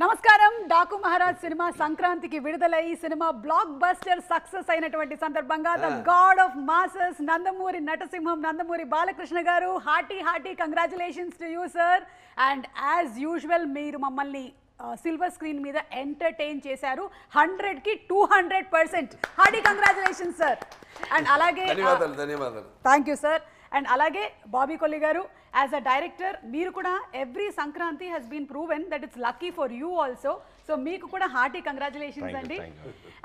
నమస్కారం. డాకు మహారాజ్ సినిమా సంక్రాంతికి విడుదలై సినిమా బ్లాక్ బస్టర్ సక్సెస్ అయినటువంటి సందర్భంగా the god of masses Nandamuri నటసింహం నందమూరి బాలకృష్ణ గారు hearty congratulations to you sir. And as usual మీరు మమ్మల్ని సిల్వర్ స్క్రీన్ మీద ఎంటర్టైన్ చేశారు. 100కి 200%. Hearty congratulations sir. అండ్ అలాగే ధన్యవాదాలు. Thank you sir. అండ్ అలాగే బాబీ కొల్లి గారు యాజ్ అ డైరెక్టర్ మీరు కూడా every Sankranti has been proven that it's lucky for you also. So మీకు కూడా హార్టీ కంగ్రాచులేషన్స్ అండి.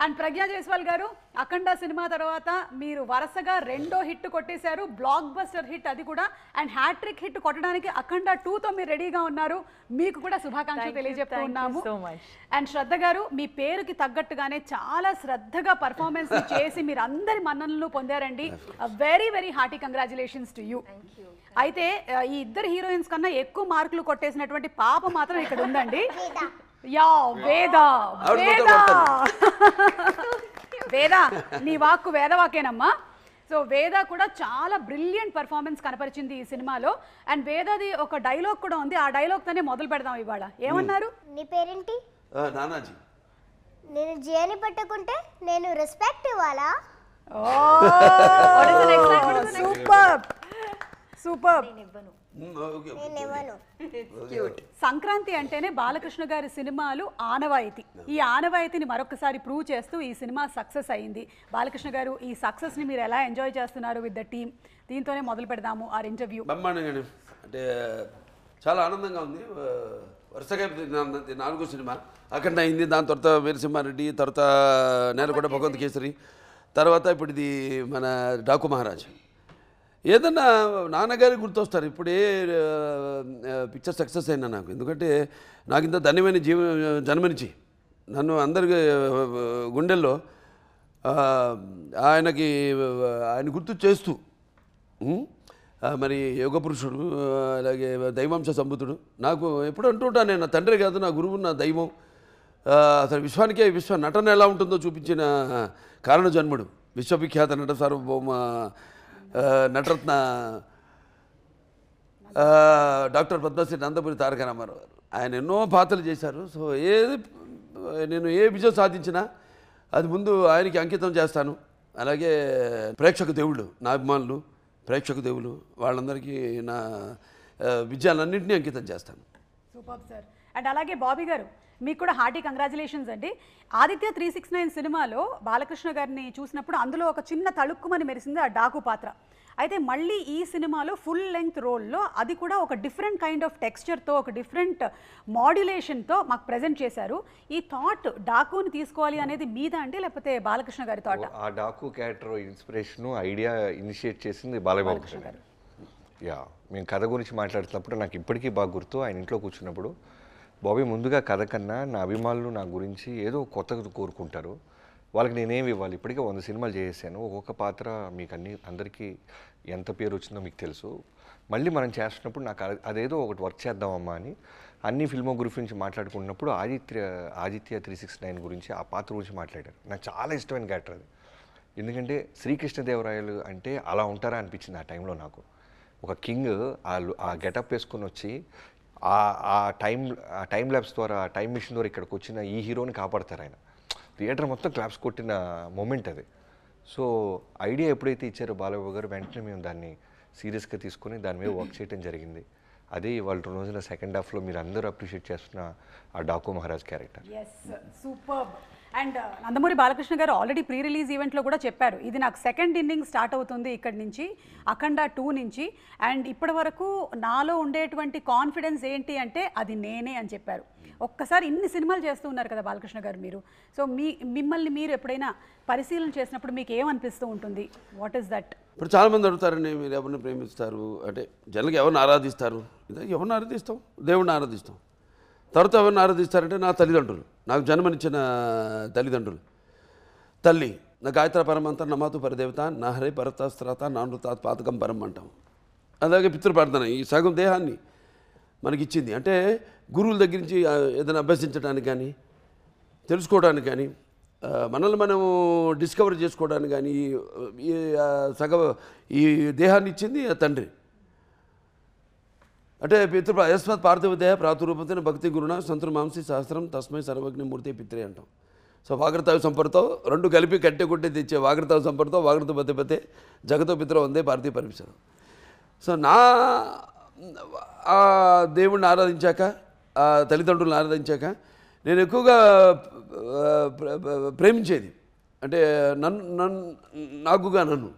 అండ్ ప్రజ్ఞా జైస్వాల్ గారు అఖండ సినిమా తర్వాత మీరు వరుసగా 2వ హిట్ కొట్టేశారు, బ్లాక్ బస్టర్ హిట్ అది కూడా. అండ్ హ్యాట్రిక్ హిట్ కొట్టడానికి అఖండ 2తో మీరు రెడీగా ఉన్నారు. మీకు కూడా శుభాకాంక్షలు తెలియజెప్తూ ఉన్నాము. అండ్ శ్రద్ధ గారు మీ పేరుకి తగ్గట్టుగానే చాలా శ్రద్ధగా పర్ఫార్మెన్స్ చేసి మీరు అందరి మన్ననలు పొందారండి. Very very hearty congratulations to you. అయితే ఈ ఇద్దరు హీరోయిన్స్ కన్నా ఎక్కువ మార్కులు కొట్టేసినటువంటి పాప మాత్రం ఇక్కడ ఉందండి. యా వేద వేద నీ వాక్కు వేదవాకేనమ్మా. సో వేద కూడా చాలా బ్రిలియంట్ పర్ఫార్మెన్స్ కనపరిచింది ఈ సినిమాలో. అండ్ వేదది ఒక డైలాగ్ కూడా ఉంది, ఆ డైలాగ్ తోనే మొదలు పెడదాం ఇవాళ. ఏమన్నారు? నీ పేరేంటి? నానాజీ. నేను జేని పట్టుకుంటే నేను రెస్పెక్ట్ ఇవ్వాలా? Super super. సంక్రాంతి అంటేనే బాలకృష్ణ గారి సినిమాలు ఆనవాయితీ. ఈ ఆనవాయితీని మరొకసారి ప్రూవ్ చేస్తూ ఈ సినిమా సక్సెస్ అయింది. బాలకృష్ణ గారు ఈ సక్సెస్ని మీరు ఎలా ఎంజాయ్ చేస్తున్నారు విత్ ద టీమ్? దీంతోనే మొదలు పెడదాము ఆర్ ఇంటర్వ్యూ. బ్రహ్మాండంగా అంటే చాలా ఆనందంగా ఉంది. వరుసగా 4వ సినిమా అఖండ అయింది, దాని తర్వాత వీరసింహారెడ్డి, తర్వాత నేలకొండ భగవంత్ కేసరి, తర్వాత ఇప్పుడు ఇది మన డాకు మహారాజ్. ఏదన్నా నాన్నగారి గుర్తొస్తారు ఇప్పుడే పిక్చర్ సక్సెస్ అయినా నాకు. ఎందుకంటే నాకు ఇంత ధన్యమైన జన్మనిచ్చి నన్ను అందరికి గుండెల్లో ఆయన గుర్తు చేస్తూ మరి యోగ పురుషుడు, అలాగే దైవాంశ సంబుతుడు. నాకు ఎప్పుడు అంటుంటాను, నేను నా తండ్రి కాదు, నా గురువు, నా దైవం. అసలు విశ్వానికే విశ్వ నటన ఎలా ఉంటుందో చూపించిన కారణ జన్ముడు, విశ్వవిఖ్యాత నట సార్వభౌమ నటరత్న డాక్టర్ పద్మశ్రీ నందమూరి తారక రామారావు గారు. ఆయన ఎన్నో పాత్రలు చేశారు. సో నేను ఏ విజయం సాధించినా అది ముందు ఆయనకి అంకితం చేస్తాను. అలాగే ప్రేక్షక దేవుళ్ళు, నా అభిమానులు, ప్రేక్షక దేవులు, వాళ్ళందరికీ నా విజయాలన్నింటినీ అంకితం చేస్తాను. Super sir. అండ్ అలాగే బాబీ గారు మీకు కూడా హార్టీ కంగ్రాచులేషన్స్ అండి. ఆదిత్య 369 సినిమాలో బాలకృష్ణ గారిని చూసినప్పుడు అందులో ఒక చిన్న తళుక్కుమని మెరిసింది ఆ డాకు పాత్ర. అయితే మళ్ళీ ఈ సినిమాలో ఫుల్ లెంగ్త్ రోల్లో అది కూడా ఒక డిఫరెంట్ కైండ్ ఆఫ్ టెక్స్చర్తో, ఒక డిఫరెంట్ మాడ్యులేషన్తో మాకు ప్రజెంట్ చేశారు. ఈ థాట్ డాకుని తీసుకోవాలి అనేది మీద అంటే లేకపోతే బాలకృష్ణ గారి థాట్? ఆ Daaku character inspiration idea initiate చేసింది బాలకృష్ణ గారు. యా, మేము కథ గురించి మాట్లాడుతున్నప్పుడు నాకు ఇప్పటికీ బాగా గుర్తు. ఆయన ఇంట్లో కూర్చున్నప్పుడు, బాబీ ముందుగా కథ కన్నా నా అభిమానులు నా గురించి ఏదో కొత్తగా కోరుకుంటారు, వాళ్ళకి నేనేమి ఇవ్వాలి? ఇప్పటికే 100 సినిమాలు చేసాను, ఒక్కొక్క పాత్ర మీకు అందరికీ ఎంత పేరు వచ్చిందో మీకు తెలుసు. మళ్ళీ మనం చేస్తున్నప్పుడు నాకు అదేదో ఒకటి వర్క్ చేద్దామమ్మా అని అన్ని ఫిల్మోగ్రఫీ నుంచి మాట్లాడుకున్నప్పుడు ఆదిత్య 369 గురించి, ఆ పాత్ర గురించి మాట్లాడారు. నాకు చాలా ఇష్టమైన క్యారెక్టర్ అది. ఎందుకంటే శ్రీకృష్ణదేవరాయలు అంటే అలా ఉంటారా అనిపించింది ఆ టైంలో నాకు. ఒక కింగ్ ఆ గెటప్ వేసుకొని వచ్చి ఆ టైం ల్యాబ్స్ ద్వారా, ఆ టైం మిషన్ ద్వారా ఇక్కడికి వచ్చిన ఈ హీరోని కాపాడతారు ఆయన. థియేటర్ మొత్తం క్లాప్స్ కొట్టిన మూమెంట్ అది. సో ఐడియా ఎప్పుడైతే ఇచ్చారో బాలబాబు గారు, వెంటనే మేము దాన్ని సీరియస్గా తీసుకొని దాని మీద వర్క్ చేయడం జరిగింది. అదే ఇవాళ రోజున సెకండ్ హాఫ్లో మీరు అందరూ అప్రిషియేట్ చేస్తున్న ఆ Daaku Maharaj character. Super. And Nandamuri Balakrishna గారు ఆల్రెడీ ప్రీ రిలీజ్ ఈవెంట్లో కూడా చెప్పారు, ఇది నాకు సెకండ్ ఇన్నింగ్ స్టార్ట్ అవుతుంది ఇక్కడి నుంచి, అఖండ 2 నుంచి. అండ్ ఇప్పటి వరకు నాలో ఉండేటువంటి కాన్ఫిడెన్స్ ఏంటి అంటే అది నేనే అని చెప్పారు. ఒక్కసారి ఇన్ని సినిమాలు చేస్తూ ఉన్నారు కదా బాలకృష్ణ గారు మీరు. సో మిమ్మల్ని మీరు ఎప్పుడైనా పరిశీలన చేసినప్పుడు మీకు ఏమనిపిస్తూ ఉంటుంది? What is that? ఇప్పుడు చాలామంది అడుగుతారండి, మీరు ఎవరిని ప్రేమిస్తారు అంటే జనరల్గా ఎవరిని ఆరాధిస్తారు? ఎవరిని ఆరాధిస్తాం? దేవుడిని ఆరాధిస్తాం. తర్వాత ఎవరిని ఆరాధిస్తారంటే నా తల్లిదండ్రులు, నాకు జన్మనిచ్చిన తల్లిదండ్రులు. తల్లి నా గాయత్ర పరమంతా నమాతు పరిదేవత నా హరే పరతాస్త్రాత నానృతాత్ పాతకం పరం అంటాం. అలాగే పితృప్రార్థన, ఈ సగం దేహాన్ని మనకిచ్చింది. అంటే గురువుల దగ్గర నుంచి ఏదైనా అభ్యసించడానికి కానీ, తెలుసుకోవడానికి కానీ, మనల్ని మనము డిస్కవర్ చేసుకోవడానికి కానీ ఈ దేహాన్ని ఇచ్చింది తండ్రి. అంటే పితృ యస్మత్ పార్థివదేహ ప్రాతురూపతిని భక్తి గురుణ సంతుర్ మాంసి సహస్రం తస్మై సర్వజ్ఞ మూర్తి పిత్రే అంటాం. సో వాగ్రతావి సంపర్తో రెండు కలిపి కట్టె కొట్టి తెచ్చే వాగ్రతావి సంపర్తో వాగ్రత పతే జగతో పిత్రో వందే పార్థివ పరమేశ్వరం. సో ఆ దేవుణ్ణి ఆరాధించాక, ఆ తల్లిదండ్రులను ఆరాధించాక నేను ఎక్కువగా ప్రేమించేది అంటే నన్ను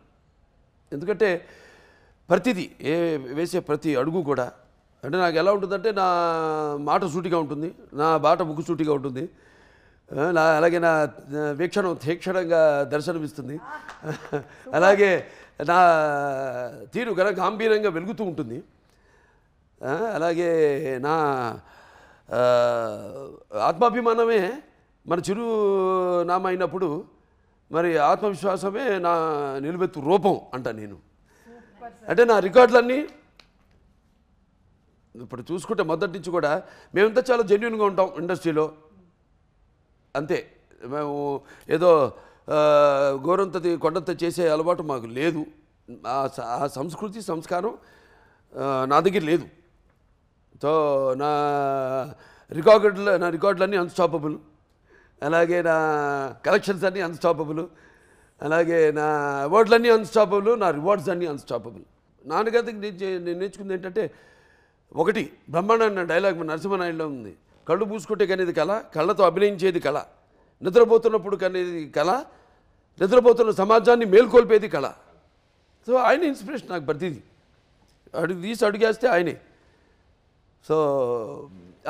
ఎందుకంటే ప్రతిదీ వేసే ప్రతి అడుగు కూడా అంటే నాకు ఎలా ఉంటుందంటే నా మాట సూటిగా ఉంటుంది, నా బాట ముక్కు సూటిగా ఉంటుంది, అలాగే నా వీక్షణం తీక్షణంగా దర్శనమిస్తుంది, అలాగే నా తీరు గాంభీర్యంగా వెలుగుతూ ఉంటుంది, అలాగే నా ఆత్మాభిమానమే మన చిరునామా అయినప్పుడు మరి ఆత్మవిశ్వాసమే నా నిలువెత్తు రూపం అంట నేను. అంటే నా రికార్డులన్నీ ఇప్పుడు చూసుకుంటే మొదటి నుంచి కూడా మేమంతా చాలా జెన్యున్గా ఉంటాం ఇండస్ట్రీలో, అంతే. మేము ఏదో గోరంతది కొండంత చేసే అలవాటు మాకు లేదు, ఆ సంస్కృతి సంస్కారం నా దగ్గర లేదు. సో నా రికార్డులన్నీ అన్స్టాపబుల్, అలాగే నా కలెక్షన్స్ అన్నీ అన్స్టాపబుల్, అలాగే నా అవార్డులన్నీ అన్స్టాపబుల్, నా రివార్డ్స్ అన్నీ అన్స్టాపబుల్. నాన్నగారికి నేను నేర్చుకుంది ఏంటంటే ఒకటి బ్రహ్మాండ డైలాగ్ మన నరసింహనాయుడులో ఉంది, కళ్ళు పూసుకుంటే కనేది కళ, కళ్ళతో అభినయించేది కళ, నిద్రపోతున్నప్పుడు కనేది కళ, నిద్రపోతున్న సమాజాన్ని మేల్కొల్పేది కళ. సో ఆయన ఇన్స్పిరేషన్ నాకు ప్రతిదీ అడుగేస్తే ఆయనే. సో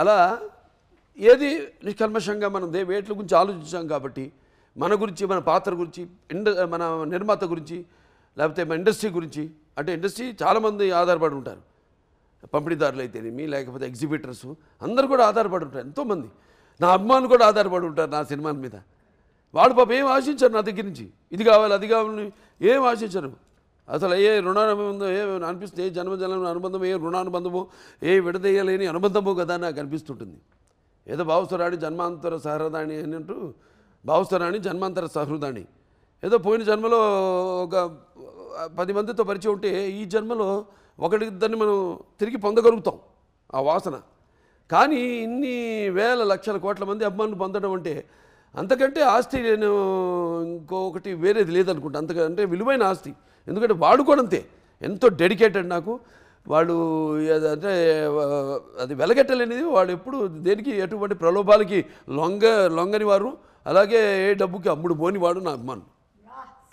అలా ఏది నిష్కల్మషంగా మనం వేట్ల గురించి ఆలోచించాం కాబట్టి మన గురించి, మన పాత్ర గురించి, మన నిర్మాత గురించి, లేకపోతే మన ఇండస్ట్రీ గురించి, అంటే ఇండస్ట్రీ చాలామంది ఆధారపడి ఉంటారు, పంపిణీదారులు అయితేనేమి లేకపోతే ఎగ్జిబిటర్స్ అందరూ కూడా ఆధారపడి ఉంటారు, ఎంతోమంది నా అభిమానులు కూడా ఆధారపడి ఉంటారు నా సినిమాల మీద. వాళ్ళు పాపం ఏం ఆశించారు నా దగ్గర నుంచి, ఇది కావాలి అది కావాలని ఏం ఆశించరు. అసలు ఏ రుణానుబంధం ఏ అనిపిస్తుంది, ఏ జన్మజన్మ అనుబంధం, ఏ రుణానుబంధమో, ఏ విడదీయలేని అనుబంధమో కదా నాకు అనిపిస్తుంటుంది. ఏదో భావస్థరాణి జన్మాంతర సహృదాణి అని అంటూ, భావస్థరాణి జన్మాంతర సహృదాణి, ఏదో పోయిన జన్మలో ఒక 10 మందితో పరిచయం ఉంటే ఈ జన్మలో ఒకరిద్దరిని మనం తిరిగి పొందగలుగుతాం ఆ వాసన. కానీ ఇన్ని వేల లక్షల కోట్ల మంది అభిమానులు పొందడం అంటే అంతకంటే ఆస్తి నేను ఇంకొకటి వేరేది లేదనుకుంటా, అంతకంటే విలువైన ఆస్తి. ఎందుకంటే వాడు కూడా అంతే ఎంతో డెడికేటెడ్ నాకు. వాళ్ళు అంటే అది వెలగట్టలేనిది, వాళ్ళు ఎప్పుడు దేనికి ఎటువంటి ప్రలోభాలకి లొంగని వారు, అలాగే ఏ డబ్బుకి అమ్ముడు పోని వాడు నా అభిమానం.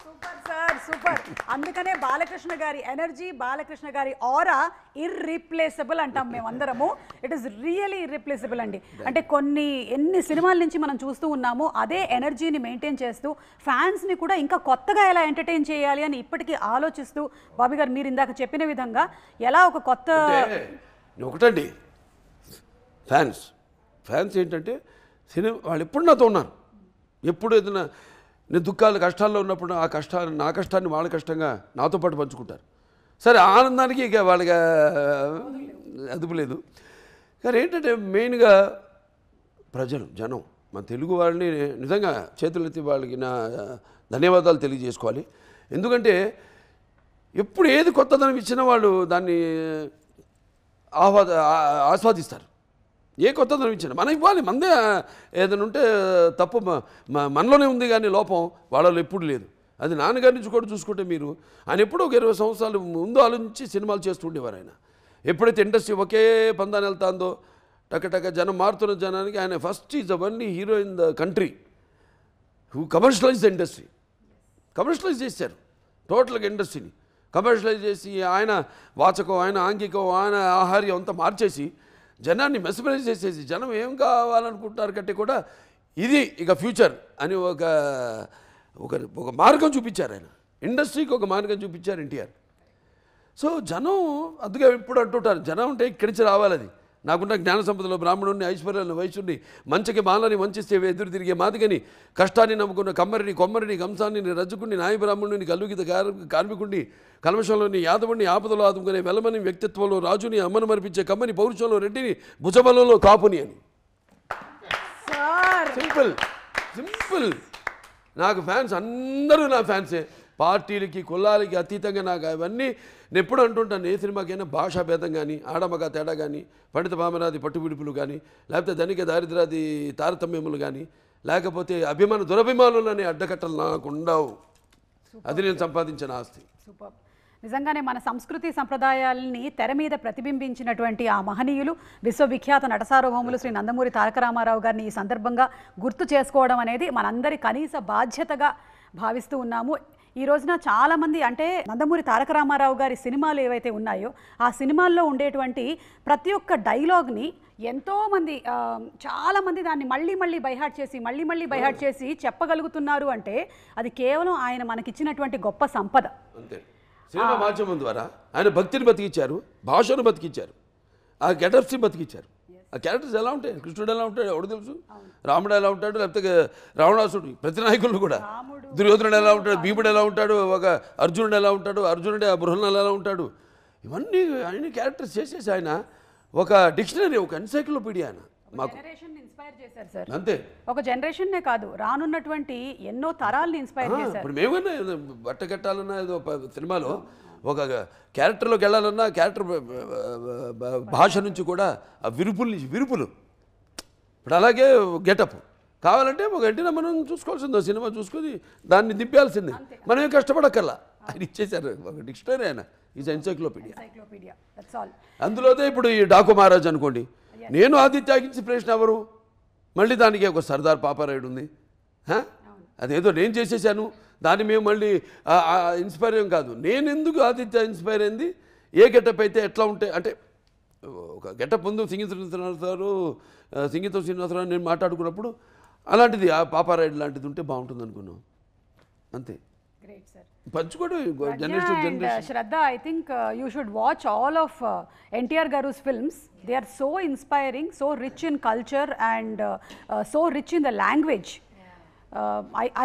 Super sir, super. అందుకనే బాలకృష్ణ గారి ఎనర్జీ, బాలకృష్ణ గారి ఆరా ఇర్రీప్లేసబుల్ అంటాం మేమందరము. ఇట్ ఈస్ రియలీ ఇర్రీప్లేసబుల్ అండి. అంటే ఎన్ని సినిమాల నుంచి మనం చూస్తూ ఉన్నామో అదే ఎనర్జీని మెయింటైన్ చేస్తూ ఫ్యాన్స్ని కూడా ఇంకా కొత్తగా ఎలా ఎంటర్టైన్ చేయాలి అని ఇప్పటికీ ఆలోచిస్తూ, బాబీ గారు మీరు ఇందాక చెప్పిన విధంగా ఎలా ఒక కొత్త ఒకటండి ఫ్యాన్స్ ఏంటంటే సినిమా వాళ్ళు ఎప్పుడు నాతో ఉన్నారు, ఎప్పుడు ఏదైనా నేను దుఃఖాలు కష్టాల్లో ఉన్నప్పుడు నా కష్టాన్ని వాళ్ళ కష్టంగా నాతో పాటు పంచుకుంటారు. సరే ఆనందానికి ఇక వాళ్ళకి అదుపు లేదు. కానీ ఏంటంటే మెయిన్గా జనం మన తెలుగు వాళ్ళని నిజంగా చేతులెత్తి వాళ్ళకి నా ధన్యవాదాలు తెలియజేసుకోవాలి. ఎందుకంటే ఎప్పుడు ఏది కొత్తదనం ఇచ్చినా వాళ్ళు దాన్ని ఆస్వాదిస్తారు. ఏ కొత్తదనం ఇచ్చినా మనం ఇవ్వాలి, మందే ఏదైనా ఉంటే తప్పు మనలోనే ఉంది కానీ లోపం వాళ్ళలో ఎప్పుడు లేదు. అది నాన్నగారి నుంచి కూడా చూసుకుంటే మీరు ఆయన ఎప్పుడూ ఒక 20 సంవత్సరాలు ముందు ఆలోచించి సినిమాలు చేస్తుండేవారు. ఆయన ఎప్పుడైతే ఇండస్ట్రీ ఒకే పందాన్ని వెళ్తాందో టక జనం మారుతున్న జనానికి ఆయన first is the only hero in the country who commercialize the industry. Commercialize చేశారు టోటల్గా ఇండస్ట్రీని, కమర్షియలైజ్ చేసి ఆయన వాచకం, ఆయన ఆంగికం, ఆయన ఆహార్యం అంతా మార్చేసి జనాన్ని మెస్మరైజ్ చేసేసి జనం ఏం కావాలనుకుంటున్నారు కంటే కూడా ఇది ఇక ఫ్యూచర్ అని ఒక మార్గం చూపించారు ఆయన. ఇండస్ట్రీకి ఒక మార్గం చూపించారు ఎన్టీఆర్. సో జనం అందుకే ఎప్పుడు అంటుంటారు జనం అంటే ఇక్కడి నుంచి రావాలి. అది నాకున్న జ్ఞాన సంపదలో బ్రాహ్మణుడిని, ఐశ్వర్యాన్ని, వైశ్యుడిని, మంచికి మాలని వంచిస్తే ఎదురు తిరిగే మాదిగని, కష్టాన్ని నమ్ముకున్న కమ్మరిని, కొమ్మరిని, కంసాన్ని, రజ్జుకుని, నాయ బ్రాహ్మణుని, కల్లుగిత కార్మికుడిని, కల్మషంలోని యాదవుడిని, ఆపదలో ఆదుకునే వెలమని, వ్యక్తిత్వంలో రాజుని, అమ్మను మరిపించే కమ్మని, పౌరుషంలో రెడ్డిని, భుజబలంలో కాపుని అని. సింపుల్. నాకు ఫ్యాన్స్ అందరూ నా ఫ్యాన్సే. పార్టీలకి కులాలకి అతీతంగా నాకు అవన్నీ నేను ఎప్పుడు అంటుంటాను, ఏ సినిమాకైనా భాషా భేదం కానీ, ఆడమగ తేడా కానీ, పండిత పామరాది పట్టు విడుపులు కానీ, లేకపోతే ధనిక దారిద్రాది తారతమ్యములు కానీ, లేకపోతే దురభిమానులు అనే అడ్డకట్టలు నాకు ఉండవు. అది నేను సంపాదించిన ఆస్తి. సూపర్. నిజంగానే మన సంస్కృతి సంప్రదాయాలని తెర మీద ప్రతిబింబించినటువంటి ఆ మహనీయులు విశ్వవిఖ్యాత నటసార్వభౌములు శ్రీ నందమూరి తారక రామారావు గారిని ఈ సందర్భంగా గుర్తు చేసుకోవడం అనేది మనందరి కనీస బాధ్యతగా భావిస్తూ ఉన్నాము. ఈ రోజున చాలామంది అంటే నందమూరి తారక రామారావు గారి సినిమాలు ఏవైతే ఉన్నాయో ఆ సినిమాల్లో ఉండేటువంటి ప్రతి ఒక్క డైలాగ్ని ఎంతోమంది చాలామంది దాన్ని మళ్ళీ బైహార్ట్ చేసి చెప్పగలుగుతున్నారు అంటే అది కేవలం ఆయన మనకిచ్చినటువంటి గొప్ప సంపద. అంతే. సినిమా మాధ్యమం ద్వారా ఆయన భక్తిని బతికిచ్చారు, భాషను బతికిచ్చారు, ఆ గెటప్స్ని బతికిచ్చారు. ఆ క్యారెక్టర్స్ ఎలా ఉంటాయి, కృష్ణుడు ఎలా ఉంటాడు ఎవడు తెలుసు, రాముడు ఎలా ఉంటాడు, లేకపోతే రావణాసుడు, ప్రతి నాయకులు కూడా, దుర్యోధనుడు ఎలా ఉంటాడు, భీముడు ఎలా ఉంటాడు, ఒక అర్జునుడు ఎలా ఉంటాడు, అర్జునుడే ఆ బృహన్నలు ఎలా ఉంటాడు, ఇవన్నీ ఆయన క్యారెక్టర్స్ చేసేసి ఆయన ఒక డిక్షనరీ, ఒక ఎన్సైక్లోపీడియా ఆయన మాకు ఇన్స్పైర్ చేశారు సార్. అంతే. ఒక జనరేషన్నే కాదు, రానున్నటువంటి ఎన్నో తరాల్ని ఇన్స్పైర్ చేశారు. ఇప్పుడు మేమన్నా బట్ట కట్టాలన్నా ఏదో సినిమాలో ఒక క్యారెక్టర్లోకి వెళ్ళాలన్నా క్యారెక్టర్ భాష నుంచి కూడా ఆ విరుపులు ఇప్పుడు అలాగే గెటప్ కావాలంటే ఒక వెంటనే మనం చూసుకోవాల్సిందో సినిమా చూసుకొని దాన్ని దింపాల్సిందే, మనమేం కష్టపడక్కర్లా. ఆయన ఇచ్చేశారు ఒక డిక్షనరీ, ఆయన ఈజ్ ఎన్సైక్లోపీడియా. అందులోదే ఇప్పుడు ఈ డాకు మహారాజ్ అనుకోండి, నేను ఆదిత్య ఇన్స్పిరేషన్ ఎవరు, మళ్ళీ దానికి ఒక సర్దార్ పాపారాయుడు ఉంది, అదేదో నేను చేసేసాను దాన్ని మేము మళ్ళీ ఇన్స్పైర్ ఏం కాదు. నేను ఎందుకు ఆదిత్య ఇన్స్పైర్ అయింది, ఏ గెటప్ అయితే ఎట్లా ఉంటే అంటే ఒక గెటప్ ముందు సంగీతం శ్రీనివాసరావు నేను మాట్లాడుకున్నప్పుడు అలాంటిది ఆ పాపారాయుడు లాంటిది ఉంటే బాగుంటుంది అనుకున్నాం. అంతే. పంచుకోవడం generation. Shraddha, I think you should watch all of NTR Garu's films. They are so inspiring, so rich in culture and so rich in the language.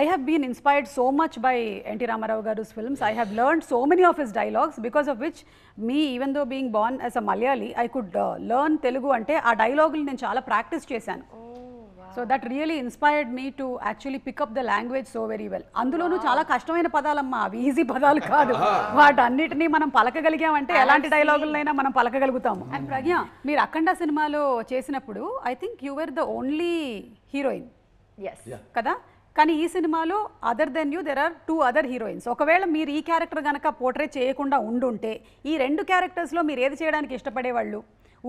I have been inspired so much by NT Ramarao Garu's films. I have learned so many of his dialogues, because of which me, even though being born as a Malayali, I could learn Telugu ante aa dialogue ni nenu chaala practice chesanu. So that really inspired me to actually pick up the language so very well. అందులోనూ చాలా కష్టమైన పదాలమ్మా, అవి easy పదాలు కాదు. వాటన్నిటినీ మనం పలకగలిగామంటే ఎలాంటి డైలాగులైనా మనం పలకగలుగుతాము. అండ్ ప్రజ్ఞ, మీరు అఖండ సినిమాలో చేసినప్పుడు I think you were the only heroine కదా, కానీ ఈ సినిమాలో other than you there are 2 other heroines. ఒకవేళ మీరు ఈ క్యారెక్టర్ కనుక పోర్ట్రే చేయకుండా ఉండుంటే ఈ 2 క్యారెక్టర్స్లో మీరు ఏది చేయడానికి ఇష్టపడేవాళ్ళు?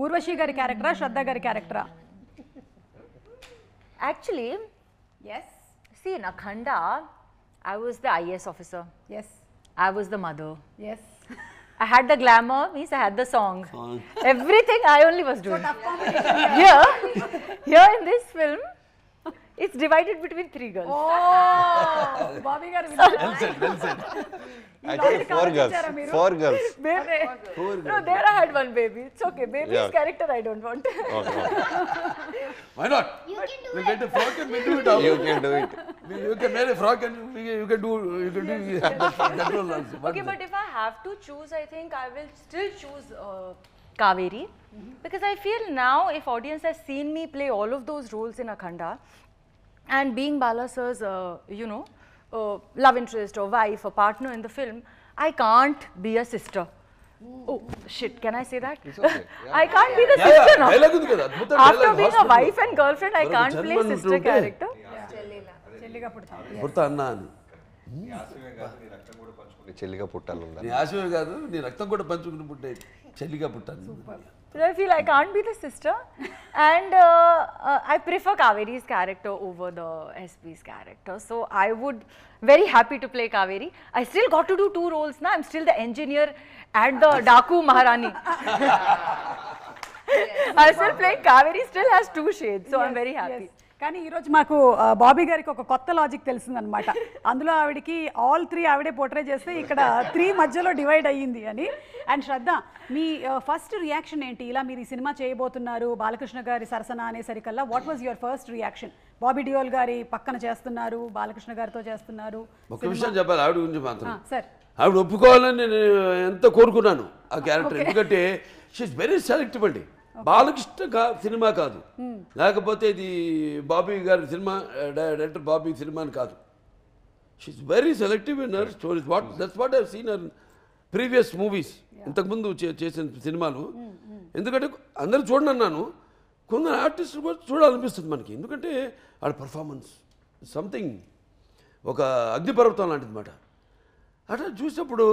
ఊర్వశి గారి క్యారెక్టరా, శ్రద్ధ గారి క్యారెక్టరా? Actually, yes. See, in Akhanda, I was the IAS officer. Yes. I was the mother. Yes. I had the glamour, means I had the song. Everything I only was doing. Here in this film, it's divided between 3 girls. Oh, Bobby garu. Well said. Actually, 4 girls. 4 girls. Baby. No, there I had one baby. It's okay. Baby's character I don't want. Okay. Why not? You can do We'll get a frock and we'll do it. You can do it. You can wear a frock and you can do that role also. Okay, but if I have to choose, I think I will still choose Kaveri. Because I feel now, if audience has seen me play all of those roles in Akhanda, and being Bala sir's, love interest or wife or partner in the film, I can't be a sister. Oh shit, can I say that? It's okay. Yeah. I can't be the sister now. After After being a wife and girlfriend, I can't play sister character. పుడతా అన్నా అని. చెల్లిగా పుట్టాలి. నీ ఆశమే కాదు, నీ రక్తం కూడా పంచుకుని పుట్టే చెల్లిగా పుట్టాను. So I feel I can't be the sister, and I prefer Kaveri's character over the SP's character. So I would very happy to play Kaveri. I still got to do 2 roles now. I'm still the engineer and the Daku Maharani. I still play Kaveri. Still has 2 shades, so I'm very happy. కానీ ఈరోజు మాకు బాబీ గారికి ఒక కొత్త logic తెలిసిందనమాట. అందులో ఆవిడకి all 3 ఆవిడే portray చేస్తే ఇక్కడ 3 మధ్యలో డివైడ్ అయ్యింది అని. అండ్ శ్రద్ధ, మీ ఫస్ట్ రియాక్షన్ ఏంటి? ఇలా మీరు ఈ సినిమా చేయబోతున్నారు, బాలకృష్ణ గారి సరసన అనేసరికల్లా what was your first reaction? Bobby Deol గారి పక్కన చేస్తున్నారు, బాలకృష్ణ గారితో చేస్తున్నారు. ఒక విషయం చెప్పాలి ఆవిడ గురించి మాత్రం. సార్, ఆవిడ ఒప్పుకోవాలని నేను ఎంత కోరుకున్నాను ఆ క్యారెక్టర్. ఎందుకంటే షీఈస్ వెరీ సెలెక్టివ్ అండి. బాలకృష్ణ సినిమా కాదు, లేకపోతే ఇది బాబీ గారి సినిమా, డైరెక్టర్ బాబీ సినిమా అని కాదు. She is very selective in her stories. That's what I seen her previous movies. ఇంతకుముందు చేసిన సినిమాలు. ఎందుకంటే అందరూ చూడండి అన్నాను, కొందరు ఆర్టిస్టులు కూడా చూడాలనిపిస్తుంది మనకి. ఎందుకంటే వాళ్ళ పర్ఫార్మెన్స్ సంథింగ్ ఒక అగ్నిపర్వతం లాంటిది అన్నమాట. అట్లా చూసినప్పుడు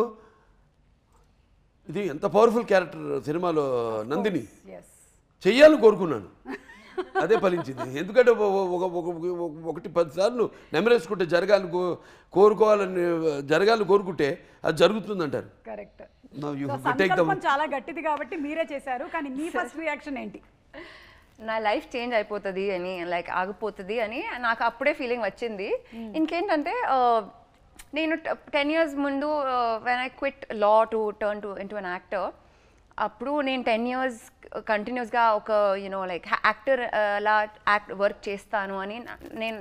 ఇది ఎంత పవర్ఫుల్ క్యారెక్టర్ సినిమాలో నందిని చెయ్యాలని కోరుకున్నాను, అదే ఫలించింది. ఎందుకంటే ఒకటి 10 సార్లు నెమరేసుకుంటే కోరుకోవాలని జరగాలని కోరుకుంటే అది జరుగుతుంది అంటారు. కరెక్ట్. చాలా గట్టిది కాబట్టి మీరే చేశారు. కానీ మీ ఫస్ట్ రియాక్షన్ ఏంటి? నా లైఫ్ చేంజ్ అయిపోతుంది అని, లైక్ ఆగిపోతుంది అని నాకు అప్పుడే ఫీలింగ్ వచ్చింది. ఇంకేంటంటే నేను 10 years ముందు when I quit law to turn into an actor, అప్పుడు నేను 10 years కంటిన్యూస్గా ఒక లైక్ యాక్టర్ లా వర్క్ చేస్తాను అని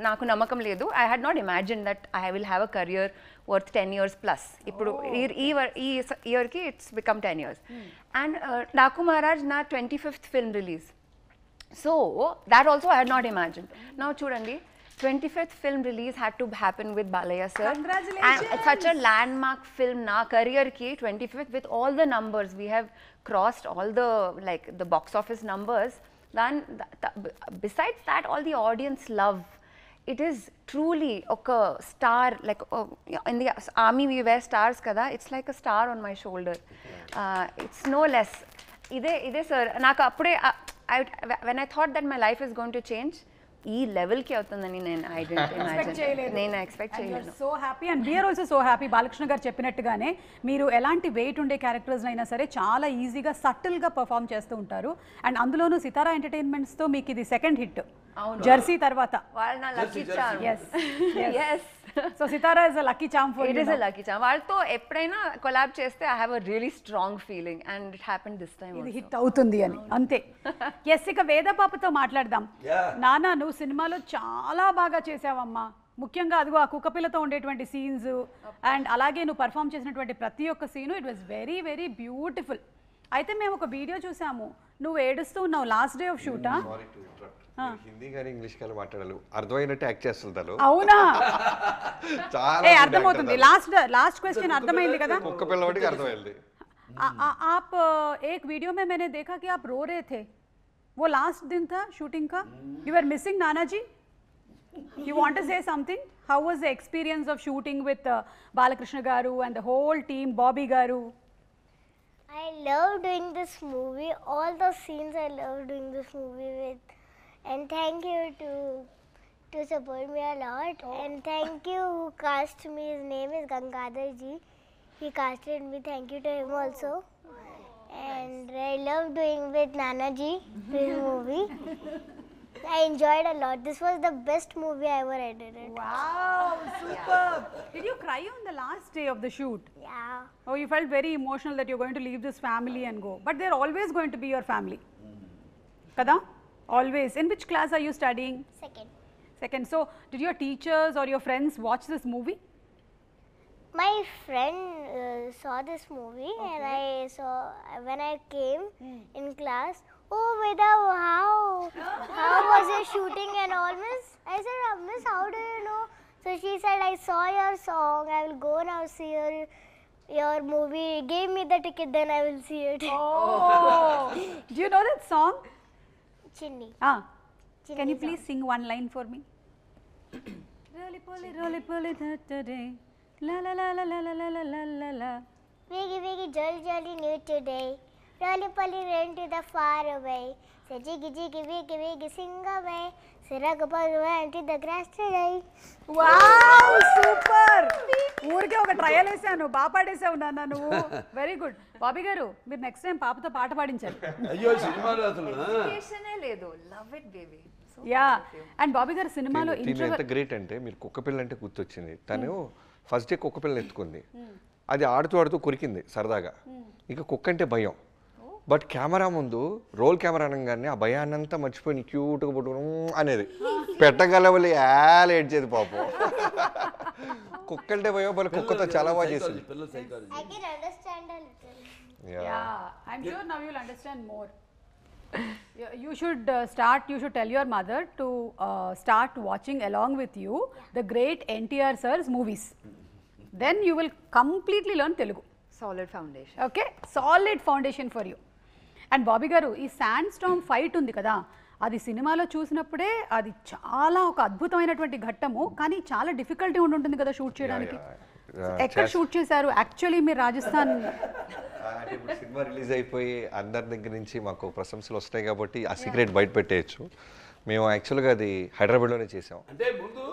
నాకు నమ్మకం లేదు. I had not imagine that I will have a career worth 10 years plus. ఇప్పుడు ఈ ఇయర్కి it's become 10 years. And Daaku Maharaj నా 25th film release. So that also I had not imagined. Now chudandi, 25th film release had to happen with Balaya sir. Congratulations. And it's such a landmark film na career ki 25th with all the numbers. We have crossed all the like the box office numbers. Then besides that, all the audience love. It is truly a star, like in the army we wear stars kada. It's like a star on my shoulder. It's no less. Ide sir, naku appude when I thought that my life is going to change, ఈ లెవెల్కి అవుతుందని నేను I don't imagine. నేను expect చేయలేను. So happy and we are also so happy. Balakrishna గారు చెప్పినట్టుగానే మీరు ఎలాంటి వెయిట్ ఉండే క్యారెక్టర్స్ అయినా సరే చాలా ఈజీగా సటిల్గా పర్ఫామ్ చేస్తూ ఉంటారు. అండ్ అందులోనూ సితారా ఎంటర్టైన్మెంట్స్తో మీకు ఇది సెకండ్ హిట్ జెర్సీ తర్వాత. వాళ్ళు నా lucky charm. yes so Sitara is a lucky charm for you. It is a lucky charm. వాళ్ళతో ఎప్పుడైనా కొలాబ్ చేస్తే I have a really strong feeling and it happen this time. ఇది హిట్ అవుతుంది అని అంతే. ఎస్, ఇక వేద పాపతో మాట్లాడదాం. నానా, నువ్వు సినిమాలో చాలా బాగా చేసావమ్మా. ముఖ్యంగా అదిగో ఆ కుక్కపిల్లతో ఉండేటువంటి సీన్స్ అండ్ అలాగే నువ్వు పర్ఫామ్ చేసినటువంటి ప్రతి ఒక్క scene it was very very beautiful. అయితే మేము ఒక వీడియో చూసాము, నువ్వు ఏడుస్తూ ఉన్నావు లాస్ట్ డే ఆఫ్ షూటా? హిందీ కానీ ఇంగ్లీష్ కానీ మాట్లాడాలి, అర్థమైనట్టు యాక్ట్ చేస్తుంటారు. అవునా? చాలా అర్థమవుతుంది. లాస్ట్ క్వశ్చన్ అర్థమైంది కదా? కుక్క పిల్లవాడికి అర్థమైంది. आप एक वीडियो में मैंने देखा कि आप रो रहे थे. वो लास्ट दिन था शूटिंग का. You were missing Nana ji. You want to say something? How was the experience of shooting with Balakrishna Garu and the whole team, Bobby Garu? I love doing this movie. All the scenes I love doing this movie with. And thank you to support me a lot. And thank you who cast me. His name is Gangadhar ji. He casted me. Thank you to him also. And I love doing with Nana ji this movie. I enjoyed a lot. This was the best movie I ever edited. Wow, superb. Did you cry on the last day of the shoot? Yeah. Oh, you felt very emotional that you're going to leave this family and go. But they're always going to be your family. Kada? Always. In which class are you studying? Second. So, did your teachers or your friends watch this movie? My friend saw this movie, okay. And I saw when I came in class. Oh, Veda, how was your shooting and all, miss? I said, miss, how do you know? So she said, I saw your song. I will go now see your movie. Give me the ticket, then I will see it. Oh, do you know that song? Chinni. Chinni can you please sing one line for me? Roly poly today. La la la la la la la la la la. Wiggy jolly new today. Roly poly ran to the far away. Say jiggy wiggy sing away. Sirag went to the grass today. Wow, super. ఊరికే ఒక trial వేసాను, బాగా పాడేసావు నాన్న నువ్వు. Very good. Bobby గారు, మీరు next time పాపతో పాట పాడించాలి. అయ్యో సినిమాలో అసలు లేదు. Love it baby. Yeah. And Bobby గారు సినిమాలో ఎంత గ్రేట్ అంటే, మీరు కుక్కపిల్ల అంటే గుర్తొచ్చింది. తను ఫస్ట్ డే కుక్కపిల్లని ఎత్తుకుంది, అది ఆడుతూ కొరికింది సరదాగా. ఇక కుక్క అంటే భయం. బట్ కెమెరా ముందు రోల్ కెమెరా అనగానే ఆ భయాన్నంతా మర్చిపోయి క్యూట్గా పట్టుకుని అనేది పెట్టగలవలి ఏడ్చేది పాపం. కుక్క అంటే భయం, వాళ్ళు కుక్కతో చాలా బాగా చేసింది. I can understand a little. Yeah, I'm sure now you'll understand more. You should you should tell your mother to start watching along with you the great NTR sir's movies. Then you will completely learn Telugu. Solid foundation. Okay solid foundation for you. And Bobby గారు ఈ sand Storm fight ఉంది కదా, అది సినిమాలో చూసినప్పుడే అది చాలా ఒక అద్భుతమైనటువంటి ఘట్టము, కానీ చాలా డిఫికల్టీ ఉంటుంది కదా షూట్ చేయడానికి. ఎక్కడ షూట్ చేశారు యాక్చువల్లీ మీరు? రాజస్థాన్. అంటే ఇప్పుడు సినిమా రిలీజ్ అయిపోయి అందరి దగ్గర నుంచి మాకు ప్రశంసలు వస్తాయి కాబట్టి ఆ సీక్రెట్ బయట పెట్టేయచ్చు. మేము యాక్చువల్గా అది హైదరాబాద్లోనే చేసాం. అంటే ముందు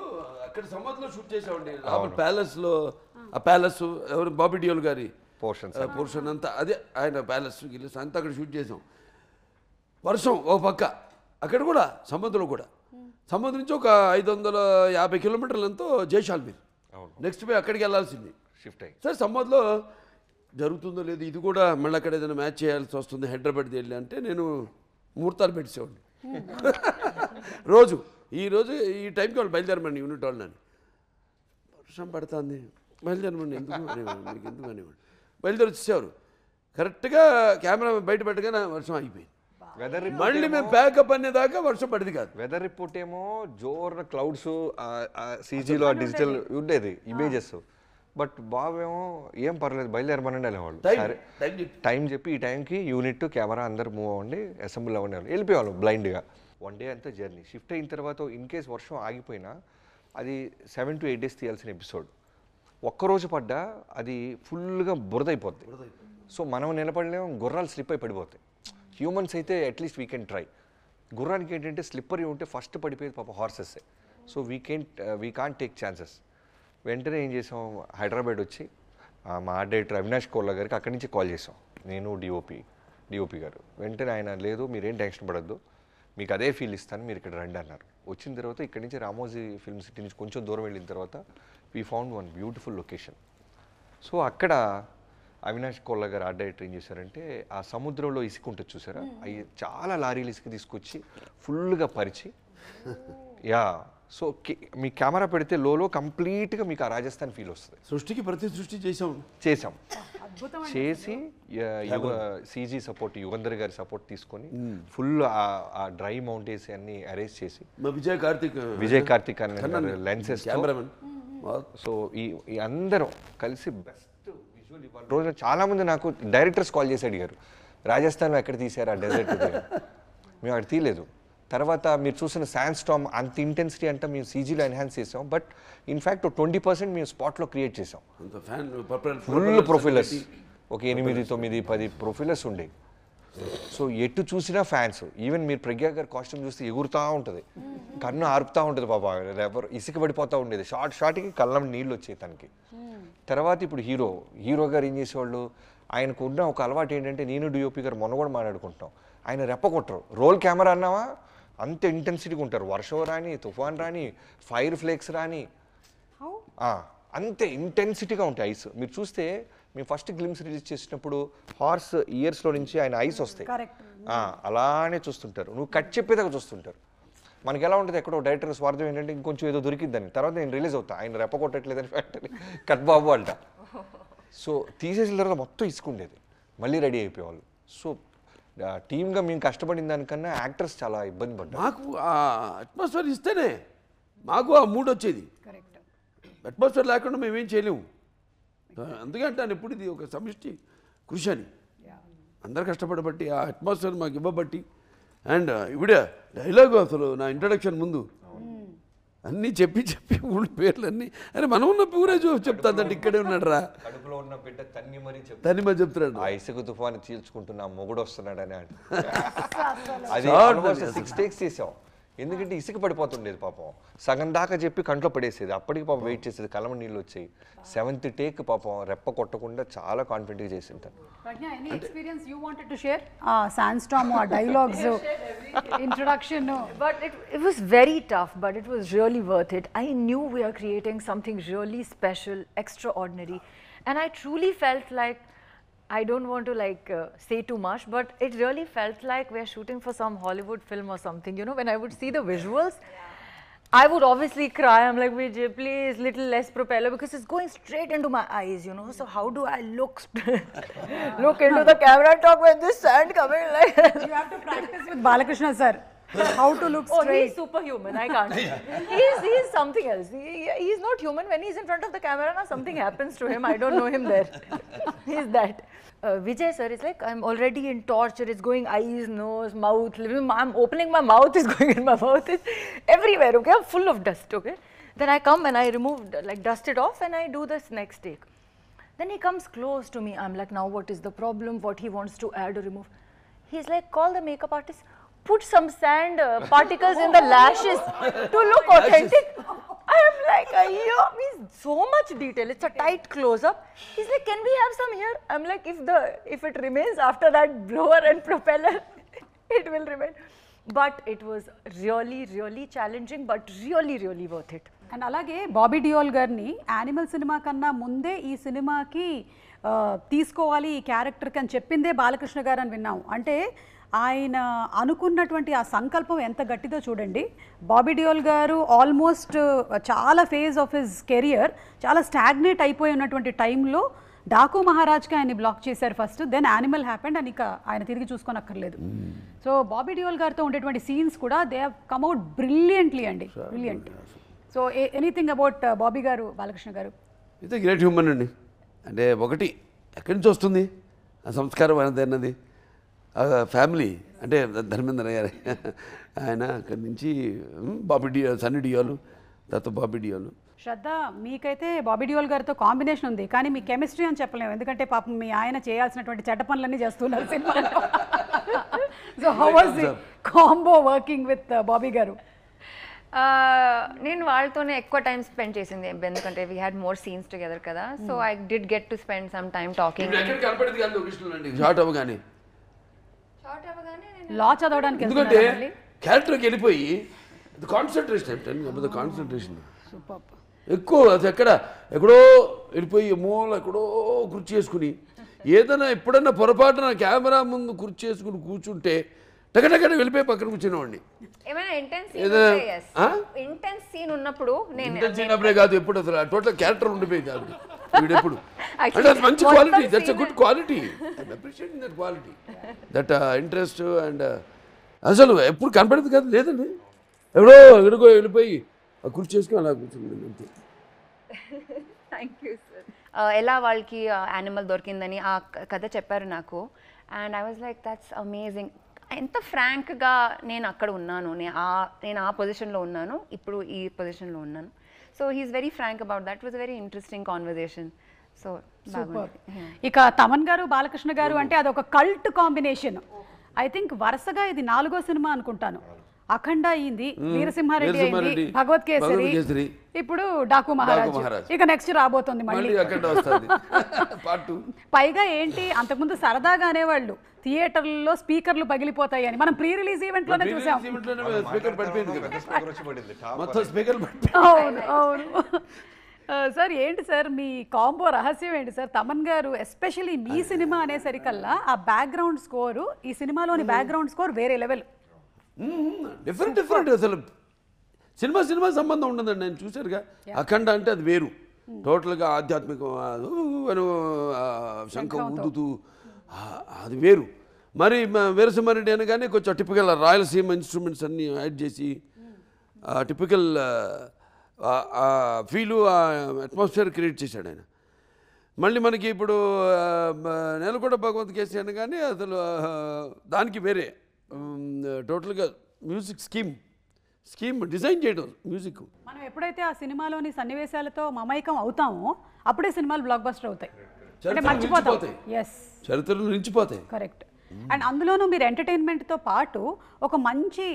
అక్కడ సమ్మర్లో షూట్ చేసామండి, ప్యాలెస్లో. ఆ ప్యాలెస్ ఎవరు బాబీ డియోల్ గారి పోర్షన్ అంతా అదే, ఆయన ప్యాలెస్ గిల్లెస్ అంతా అక్కడ షూట్ చేసాం. వర్షం ఒక పక్క, అక్కడ కూడా సముద్రంలో కూడా. సముద్రం నుంచి ఒక 550 కిలోమీటర్లంతో జైసాల్మీర్. నెక్స్ట్ పోయి అక్కడికి వెళ్ళాల్సింది షిఫ్ట్ అయ్యి. సరే సమ్మర్లో జరుగుతుందో లేదు, ఇది కూడా మళ్ళీ అక్కడ ఏదైనా మ్యాచ్ చేయాల్సి వస్తుంది హైదరాబాద్ వెళ్ళి అంటే నేను ముహూర్తాలు పెట్టేసేవాడిని. ఈరోజు ఈ టైంకి వాళ్ళు బయలుదేరమండి యూనిట్ వాళ్ళు. నన్ను వర్షం పడుతుంది బయలుదేరమండి, ఎందుకు మీకు ఎందుకు అనేవాడు. బయలుదేరి వచ్చేసేవారు. కరెక్ట్గా కెమెరా బయట పెట్టగానే వర్షం ఆగిపోయింది. మళ్ళీ మేము ప్యాకప్ అనేదాకా వర్షం పడింది కాదు. వెదర్ రిపోర్ట్ ఏమో జోర్న క్లౌడ్స్, సీజీలో డిజిటల్ ఉండేది ఇమేజెస్. బట్ బాబేమో ఏం పర్లేదు బయలుదేరమనండి అనేవాళ్ళు. సరే టైం చెప్పి ఈ టైంకి యూనిట్ కెమెరా అందరు మూవ్ అవ్వండి, అసెంబ్లీ అవ్వండి వాళ్ళు వెళ్ళిపోయేవాళ్ళు బ్లైండ్గా. 1 డే అంతా జర్నీ. షిఫ్ట్ అయిన తర్వాత ఇన్ కేస్ వర్షం ఆగిపోయినా అది 7 to 8 days తీయాల్సిన ఎపిసోడ్. ఒక్కరోజు పడ్డా అది ఫుల్గా బురద అయిపోద్ది. సో మనం నిలబడలేము, గుర్రాలు స్లిప్ అయి పడిపోతాయి. హ్యూమన్స్ అయితే అట్లీస్ట్ వీ కెన్ ట్రై. గుర్రానికి ఏంటంటే స్లిప్పరీ ఉంటే ఫస్ట్ పడిపోయేది పాప horses. So we can't take chances. వెంటనే ఏం చేసాం, హైదరాబాద్ వచ్చి మా ఆర్ట్ డైరెక్టర్ అవినాష్ కోల్లా గారికి అక్కడి నుంచి కాల్ చేసాం, నేను డిఓపి గారు. వెంటనే ఆయన లేదు మీరేం టెన్షన్ పడద్దు, మీకు అదే ఫీల్ ఇస్తాను, మీరు ఇక్కడ రండి అన్నారు. వచ్చిన తర్వాత ఇక్కడి నుంచి రామోజీ ఫిల్మ్ సిటీ నుంచి కొంచెం దూరం వెళ్ళిన తర్వాత we found one beautiful location. So అక్కడ అవినాష్ కోల్లా గారు ఆర్ట్ డైరెక్టర్ ఏం చేశారంటే ఆ సముద్రంలో ఇసుక ఉంటుంది చూసారా, అవి చాలా లారీలు ఇసుక తీసుకొచ్చి ఫుల్గా పరిచి సో మీ కెమెరా పెడితే లోలో కంప్లీట్గా మీకు ఆ రాజస్థాన్ ఫీల్ వస్తుంది. సృష్టికి ప్రతి సృష్టి చేసాం చేసి సీజీ సపోర్ట్ యుగంధర్ గారి సపోర్ట్ తీసుకొని ఫుల్ ఆ డ్రై మౌంటైన్స్ అన్ని అరేంజ్ చేసి విజయ్ కార్తిక్ అనే లెన్సెస్ కెమెరామెన్. సో ఈ అందరం కలిసి బెస్ట్ విజువల్ ఇవ్వాలి. రోజున చాలా మంది నాకు డైరెక్టర్స్ కాల్ చేసి అడిగారు, రాజస్థాన్లో ఎక్కడ తీశారు ఆ డెజర్ట్? మేము అక్కడ తీయలేదు. తర్వాత మీరు చూసిన శాండ్ స్టార్మ్ అంత ఇంటెన్సిటీ అంటే మేము సీజీలో ఎన్హాన్స్ చేసాం. బట్ ఇన్ఫ్యాక్ట్ 20% మేము స్పాట్లో క్రియేట్ చేసాం. ఫుల్ ప్రొఫైలర్స్, ఒక 8, 9, 10 ప్రొఫైలర్స్ ఉండేవి. సో ఎటు చూసినా ఫ్యాన్స్. ఈవెన్ మీరు ప్రజ్ఞా గారి కాస్ట్యూమ్ చూస్తే ఎగురుతూ ఉంటుంది, కన్ను ఆరుపుతూ ఉంటుంది పాప, ఎవరు ఇసుక పడిపోతూ ఉండేది. షార్ట్కి కళ్ళం నీళ్ళు వచ్చేది తనకి. తర్వాత ఇప్పుడు హీరో గారు ఏం చేసేవాళ్ళు, ఆయనకు ఉన్న ఒక అలవాటు ఏంటంటే, నేను డిఓపి గారు మొన్న కూడా మాట్లాడుకుంటాం, ఆయన రెప్ప కొట్టరు. రోల్ కెమెరా అన్నావా అంత ఇంటెన్సిటీగా ఉంటారు. వర్షం రాని, తుఫాన్ రాని, ఫైర్ ఫ్లేక్స్ రాని, అంతే ఇంటెన్సిటీగా ఉంటాయి ఐస్. మీరు చూస్తే మేము ఫస్ట్ గ్లిమ్స్ రిలీజ్ చేసినప్పుడు హార్స్ ఇయర్స్లో నుంచి ఆయన ఐస్ వస్తాయి, అలానే చూస్తుంటారు. నువ్వు కట్ చెప్పేదాకా చూస్తుంటారు. మనకి ఎలా ఉంటుంది, ఎక్కడో డైరెక్టర్ స్వార్థం ఏంటంటే ఇంకొంచెం ఏదో దొరికిద్దని, తర్వాత నేను రిలీజ్ అవుతా, ఆయన రెప్ప కొట్టట్లేదని ఫ్యాక్టరీ కట్ బాబు అంట. సో తీసేసిన తర్వాత మొత్తం ఇసుకుండేది, మళ్ళీ రెడీ అయిపోయేవాళ్ళు. సో టీమ్గా మేము కష్టపడిన దానికన్నా యాక్టర్స్ చాలా ఇబ్బంది పడ్డారు. మాకు ఆ అట్మాస్ఫియర్ ఇస్తేనే మాకు ఆ మూడ్ వచ్చేది. అట్మాస్ఫియర్ లేకుండా మేమేం చేయలేము. అందుకంటే ఎప్పుడు ఇది ఒక సమిష్టి కృషి అని అందరు కష్టపడబట్టి ఆ అట్మాస్ఫియర్ మాకు ఇవ్వబట్టి. అండ్ ఇవిడే డైలాగ్ అసలు నా ఇంట్రడక్షన్ ముందు అన్నీ చెప్పి ఊళ్ళ పేర్లన్నీ, అరే మనం ఉన్న ఊరే చెప్తాదంటే ఇక్కడే ఉన్నాడు రా, కడుపులో ఉన్న బిడ్డ తన్ని మరి చెప్తున్నాడు. ఆ ఇసుక తుఫాను చీల్చుకుంటున్నా మొగుడు వస్తున్నాడని. అది 6 takes చేసాం, ఎందుకంటే ఇసుక పడిపోతుండేది పాపం. సగం దాకా చెప్పి కంట్లో పడేసేది, అప్పటికి పాపం వెయిట్ చేసేది, కళ్ళమ నీళ్ళు వచ్చాయి. 7th take పాపం రెప్ప కొట్టకుండా చాలా కాన్ఫిడెంట్గా చేసింటారు. Any experience you wanted to share? Sandstorm or dialogues, introduction? But it was very tough, but it was really worth it. I knew we are creating something really special, extraordinary, and I truly felt like, I don't want to say too much, but it really felt like we're shooting for some Hollywood film or something, you know, when I would see the visuals. I would obviously cry. I'm like, Vijay, please, little less propeller, because it's going straight into my eyes, you know. So how do I look into the camera and talk with this sand coming like that? You have to practice with Balakrishna sir. How to look Oh, straight. he's superhuman. I can't. He's something else. He's not human. When he's in front of the camera, now something happens to him. I don't know him there. He's that. Vijay sir is like, I'm already in torture. It's going eyes, nose, mouth. I'm opening my mouth. It's going in my mouth. It's everywhere. Okay, I'm full of dust. Okay. Then I come and I remove, like, dust it off, and I do this next take. Then he comes close to me. I'm like, now what is the problem? What he wants to add or remove? He's like, call the makeup artist. Put some sand particles in the lashes to look authentic. I am like, yo, means so much detail. It's a tight close-up. He's like, can we have some here? I'm like, if it remains after that blower and propeller, it will remain. But it was really, really challenging, but really, really worth it. And అలాగే బాబీ డియోల్ గారిని animal cinema కన్నా ముందే ఈ సినిమాకి తీసుకోవాలి ఈ క్యారెక్టర్కి అని చెప్పిందే బాలకృష్ణ గారు అని విన్నాం. అంటే ఆయన అనుకున్నటువంటి ఆ సంకల్పం ఎంత గట్టిదో చూడండి. బాబీ డియోల్ గారు ఆల్మోస్ట్ చాలా ఫేజ్ ఆఫ్ హిజ్ కెరియర్ చాలా స్టాగ్నేట్ అయిపోయి ఉన్నటువంటి టైంలో డాకు మహారాజ్కి ఆయన బ్లాక్ చేశారు ఫస్ట్, దెన్ యానిమల్ హ్యాపెండ్ అని ఇక ఆయన తిరిగి చూసుకోనక్కర్లేదు. సో బాబీ డియోల్ గారితో ఉండేటువంటి సీన్స్ కూడా they have come out brilliantly అండి, brilliant. So anything about Bobby గారు, బాలకృష్ణ గారు? అయితే గ్రేట్ హ్యూమన్ అండి. అంటే ఒకటి ఎక్కడి నుంచి వస్తుంది ఆ సంస్కారం అన్నది ఫ్యామిలీ అంటే ధర్మేంద్ర గారు ఆయన అక్కడి నుంచి బాబీ డియోల్, సన్నీ డియోలు, తర్వాత బాబీ డియోలు. శ్రద్ధ, మీకైతే బాబీ డియోల్ గారితో కాంబినేషన్ ఉంది, కానీ మీ కెమిస్ట్రీ అని చెప్పలేము, ఎందుకంటే పాపం మీ ఆయన చేయాల్సినటువంటి చెడ్డ పనులన్నీ చేస్తున్నారు సినిమాలో. So how was the combo working with Bobby గారు? నేను వాళ్ళతోనే ఎక్కువ టైం స్పెండ్ చేసింది, ఎందుకంటే we had more scenes together కదా. So I did get to spend some time talking. కనపడేది కాదు లొకేషన్లో షార్ట్ అవ్వగానే, లా చదవడానికి ఎందుకంటే క్యారెక్టర్కి వెళ్ళిపోయి కాన్సన్ట్రేషన్ ఎక్కువ, అది ఎక్కడో వెళ్ళిపోయి మూల ఎక్కడో కుర్చీ చేసుకుని ఏదైనా ఎప్పుడన్నా పొరపాటున కెమెరా ముందు కుర్చీ చేసుకుని కూర్చుంటే టకటకట వెళ్ళిపోయి పక్కన కూర్చునేవాడిని. ఏమైనా ఇంటెన్స్ సీన్ ఉన్నప్పుడు చిన్నప్పుడే కాదు, ఎప్పుడు అసలు టోటల్ క్యారెక్టర్ ఉండిపోయింది అది వీడెప్పుడు. అంటే అది మంచి quality, that's a good quality, appreciating that quality, that interest. And అసలు ఎప్పుడు కనపడేది కాదు, లేదండి, ఎక్కడికో వెళ్ళిపోయి కుర్చీ చేసుకుని అలా కూర్చుంది అంతే. Thank you sir. ఎలా వాళ్ళకి యానిమల్ దొరికిందని ఆ కథ చెప్పారు నాకు, and I was like that's amazing. ఎంత ఫ్రాంక్గా నేను అక్కడ ఉన్నాను, నేను ఆ పొజిషన్లో ఉన్నాను, ఇప్పుడు ఈ పొజిషన్లో ఉన్నాను. So he is very frank about that. Was very interesting conversation. So ఇక తమన్ గారు, బాలకృష్ణ గారు అంటే అదొక కల్ట్ కాంబినేషన్. ఐ థింక్ వరుసగా ఇది 4వ సినిమా అనుకుంటాను. అఖండ అయింది, వీరసింహారెడ్డి అయింది, భగవత్ కేసరి, ఇప్పుడు డాకు మహారాజ్, ఇక నెక్స్ట్ రాబోతుంది మళ్ళీ. పైగా ఏంటి, అంతకుముందు సరదాగా అనేవాళ్ళు థియేటర్లలో స్పీకర్లు పగిలిపోతాయి అని, మనం ప్రీ రిలీజ్ ఈవెంట్ లోనే చూసాం. అవును అవును సార్. ఏంటి సార్ మీ కాంబో రహస్యం ఏంటి సార్? తమన్ గారు ఎస్పెషల్లీ మీ సినిమా అనేసరికల్లా ఆ బ్యాక్గ్రౌండ్ స్కోరు, ఈ సినిమాలోని బ్యాక్గ్రౌండ్ స్కోర్ వేరే లెవెల్, డిఫరెంట్. అసలు సినిమా సంబంధం ఉండదండి. నేను చూశారుగా అఖండ అంటే అది వేరు, టోటల్గా ఆధ్యాత్మికం, శంఖం ఊదుతూ అది వేరు. మరి వీరసింహారెడ్డి అనగానే కొంచెం టిపికల్ రాయలసీమ ఇన్స్ట్రుమెంట్స్ అన్నీ యాడ్ చేసి టిపికల్ ఫీలు, అట్మాస్ఫియర్ క్రియేట్ చేశాడు ఆయన. మళ్ళీ మనకి ఇప్పుడు నెలకొండ భగవత్ కేసరి అనగానే అసలు దానికి వేరే టోటల్గా మ్యూజిక్ స్కీమ్ డిజైన్ చేయడం మ్యూజిక్. మనం ఎప్పుడైతే ఆ సినిమాలోని సన్నివేశాలతో మమైకం అవుతామో అప్పుడే సినిమాలు బ్లాక్ బస్టర్ అవుతాయి, అంటే మర్చిపోతాం. చరిత్రలు నిలిచిపోతాయి. కరెక్ట్. అండ్ అందులోనూ మీరు ఎంటర్టైన్మెంట్తో పాటు ఒక మంచి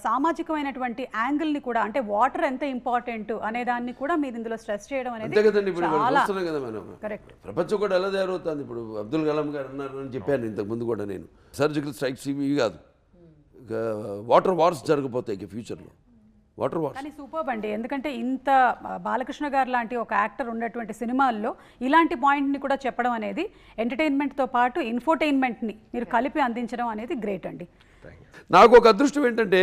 సామాజికమైనటువంటి యాంగిల్ని కూడా, అంటే వాటర్ ఎంత ఇంపార్టెంట్ అనే దాన్ని కూడా మీరు ఇందులో స్ట్రెస్ చేయడం అనేది చాలా కరెక్ట్. ప్రపంచం కూడా ఎలా తయారవుతుంది. ఇప్పుడు అబ్దుల్ కలాం గారు అన్నారు అని చెప్పాను ఇంతకు ముందు కూడా నేను, సర్జికల్ స్ట్రైక్స్ ఇవి కాదు, వాటర్ వార్స్ జరగబోతాయి ఇక ఫ్యూచర్లో, వాటర్ వార్స్. కానీ సూపర్బ్ అండి, ఎందుకంటే ఇంత బాలకృష్ణ గారు లాంటి ఒక యాక్టర్ ఉన్నటువంటి సినిమాల్లో ఇలాంటి పాయింట్ని కూడా చెప్పడం అనేది, ఎంటర్టైన్మెంట్తో పాటు ఇన్ఫోటైన్మెంట్ని మీరు కలిపి అందించడం అనేది గ్రేట్ అండి. నాకు ఒక అదృష్టం ఏంటంటే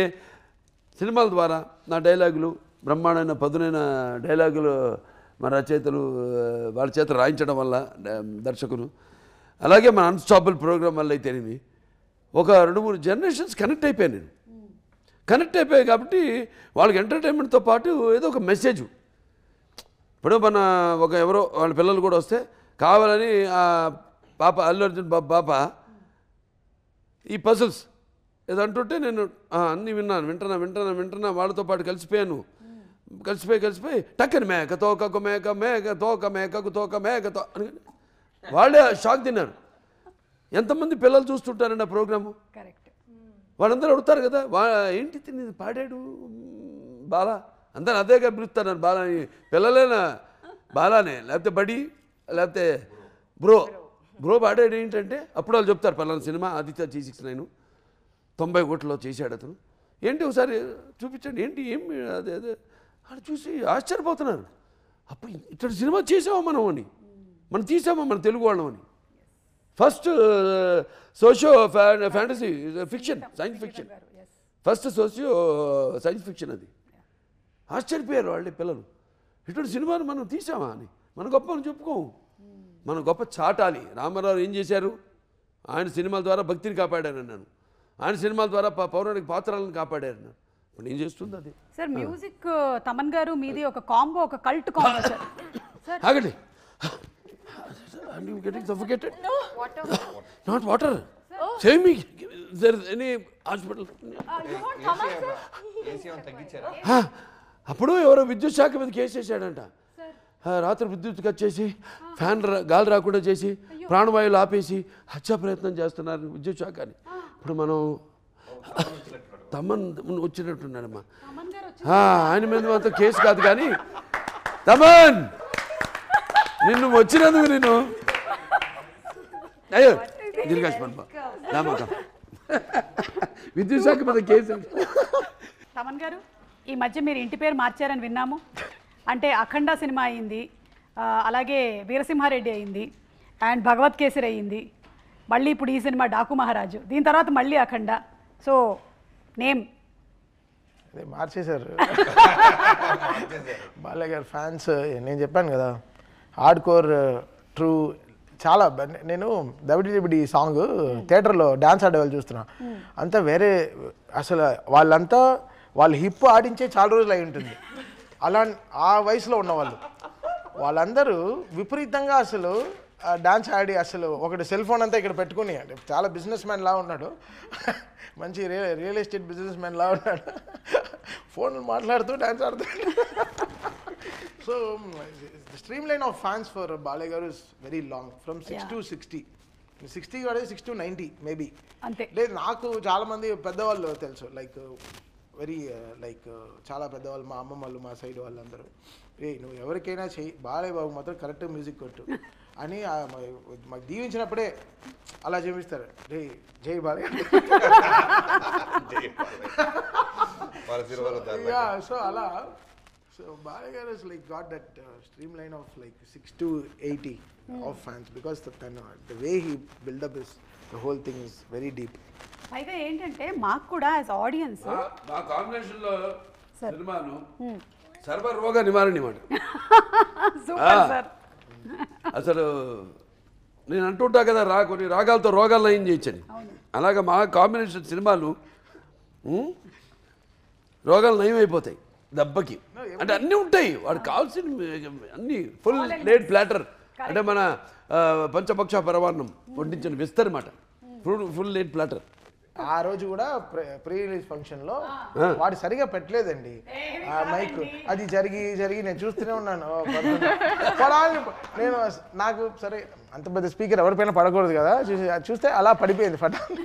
సినిమాల ద్వారా నా డైలాగులు, బ్రహ్మాండమైన పదునైన డైలాగులు మన రచయితలు వాళ్ళ చేత రాయించడం వల్ల దర్శకులు, అలాగే మన అన్స్టాపబుల్ ప్రోగ్రామ్ వల్ల అయితేనేమి ఒక 2-3 జనరేషన్స్ కనెక్ట్ అయిపోయాను నేను. కనెక్ట్ అయిపోయాయి కాబట్టి వాళ్ళకి ఎంటర్టైన్మెంట్తో పాటు ఏదో ఒక మెసేజ్. ఇప్పుడు మన ఎవరో వాళ్ళ పిల్లలు కూడా వస్తే కావాలని ఆ పాప అల్లు అర్జున్ పాప ఈ పజిల్స్ ఏదో అంటుంటే నేను అన్నీ వింటున్నా వాళ్ళతో పాటు కలిసిపోయి టక్కని మేక తోకకు మేక తోక మేకకు తోక మేక అని వాళ్ళే షాక్ తిన్నారు. ఎంతమంది పిల్లలు చూస్తుంటారండి ఆ ప్రోగ్రాము. కరెక్ట్. వాళ్ళందరూ అడుగుతారు కదా, ఏంటి తిని పాడాడు బాలా, అందరూ అదేగా పిలుస్తారు బాలాని. పిల్లలేనా బాలానే, లేకపోతే బడి, లేకపోతే బ్రో పాడాడు ఏంటంటే అప్పుడు వాళ్ళు చెప్తారు పలానా సినిమా ఆదిత్య G69 90 కోట్లలో చేశాడు అతను. ఏంటి ఒకసారి చూపించండి, ఏంటి ఏం అదే వాళ్ళు చూసి ఆశ్చర్యపోతున్నారు. అప్పుడు ఇట్లాంటి సినిమా చేసామా మనం తీసామా మన తెలుగు వాళ్ళం అని. First socio fantasy fiction, science fiction, first socio science fiction అది. ఆశ్చర్యపోయారు వాళ్ళే పిల్లలు, ఇటువంటి సినిమాను మనం తీసామా అని. మన గొప్ప అని చెప్పుకోము, మన గొప్ప చాటాలి. రామారావు ఏం చేశారు, ఆయన సినిమాల ద్వారా భక్తిని కాపాడారన్నాను, ఆయన సినిమాల ద్వారా పౌరాణిక పాత్రలను కాపాడారన్నాను. ఇప్పుడు ఏం చేస్తుంది అది. సార్ మ్యూజిక్ తమన్ గారు మీది ఒక కాంబో, ఒక కల్ట్ కాంబో సార్. ఆగండి, are you getting suffocated? No. Water. Not water. Save me. Is there any hospital? You want Thaman, sir? AC ఏమైనా తగ్గించారా? అప్పుడు ఎవరో విద్యుత్ శాఖ మీద కేసు వేసాడంట. రాత్రి విద్యుత్ కట్ చేసి ఫ్యాన్ గాలి రాకుండా చేసి ప్రాణవాయువులు ఆపేసి హత్యా ప్రయత్నం చేస్తున్నారు విద్యుత్ శాఖ అని. ఇప్పుడు మనం తమన్ వచ్చినట్టున్నాడమ్మా, ఆయన మీద మాత్రం కేసు కాదు కానీ తమన్ నిన్ను వచ్చినందుకు నేను అయ్యో విద్యుత్ శాఖ మీద కేసు. తమన్ గారు ఈ మధ్య మీరు ఇంటి పేరు మార్చారని విన్నాము. అంటే అఖండ సినిమా అయింది, అలాగే వీరసింహారెడ్డి అయింది, అండ్ భగవత్ కేసరి అయింది, మళ్ళీ ఇప్పుడు ఈ సినిమా డాకు మహారాజు, దీని తర్వాత మళ్ళీ అఖండ. సో నేమ్ అదే మార్చేశారు బాలయ్య గారు ఫ్యాన్స్. నేను చెప్పాను కదా హార్డ్ కోర్ ట్రూ చాలా. నేను దబిడి సాంగ్ థియేటర్లో డ్యాన్స్ ఆడేవాళ్ళు చూస్తున్నా, అంతా వేరే అసలు. వాళ్ళు హిప్ ఆడించే చాలా రోజులు అయి ఉంటుంది. అలా ఆ వయసులో ఉన్నవాళ్ళు వాళ్ళందరూ విపరీతంగా అసలు డాన్స్ ఆడి, అసలు ఒకటి సెల్ ఫోన్ అంతా ఇక్కడ పెట్టుకుని, అంటే చాలా బిజినెస్ మ్యాన్ లా ఉన్నాడు, మంచి రియల్ ఎస్టేట్ బిజినెస్ మ్యాన్ లా ఉన్నాడు, ఫోన్ మాట్లాడుతూ డాన్స్ ఆడుతున్నాడు. So the streamline of fans for Balay Garu is very long, from 6 to 60. 60 కాదు 6 to 90 మేబీ. అంతే. లేదు నాకు చాలా మంది పెద్దవాళ్ళు తెలుసు, లైక్ వెరీ లైక్ చాలా పెద్దవాళ్ళు, మా అమ్మమ్మ వాళ్ళు, మా సైడ్ వాళ్ళందరూ, నువ్వు ఎవరికైనా చెయ్యి బాలయ్య బాబు మాత్రం కరెక్ట్ మ్యూజిక్ కొట్టు అని మాకు దీవించినప్పుడే అలా చూపిస్తారు. రే జై బాలయ్య. సో అలా. So Balay Garu is like got that streamline of like 6 to 80 of fans, because the way he build up the whole thing is very deep. పైగా ఏంటంటే మాకు కూడా యాజ్ ఆడియన్స్ మా కాంబినేషన్లో సినిమాను సర్వ రోగ నివారణ మాట. Super sir. అసలు నేను అంటుంటా కదా కొన్ని రాగాలతో రోగాలు నయం చేయొచ్చని. అలాగే మా కాంబినేషన్ సినిమాలు రోగాలు నయం అయిపోతాయి దెబ్బకి. అంటే అన్నీ ఉంటాయి, వాడికి కావాల్సిన అన్నీ ఫుల్ లేట్ ప్లాటర్. అంటే మన పంచపక్ష పరవాన్నం వడ్డించిన విస్తరమాట, ఫుల్ లేట్ ప్లాటర్. ఆ రోజు కూడా ప్రీ రిలీజ్ ఫంక్షన్లో వాడు సరిగా పెట్టలేదండి ఆ మైక్. అది జరిగి నేను చూస్తూనే ఉన్నాను. పడాలి నేను, నాకు సరే అంత పెద్ద స్పీకర్ ఎవరిపైన పడకూడదు కదా, చూస్తే అలా పడిపోయింది ఫటాన్.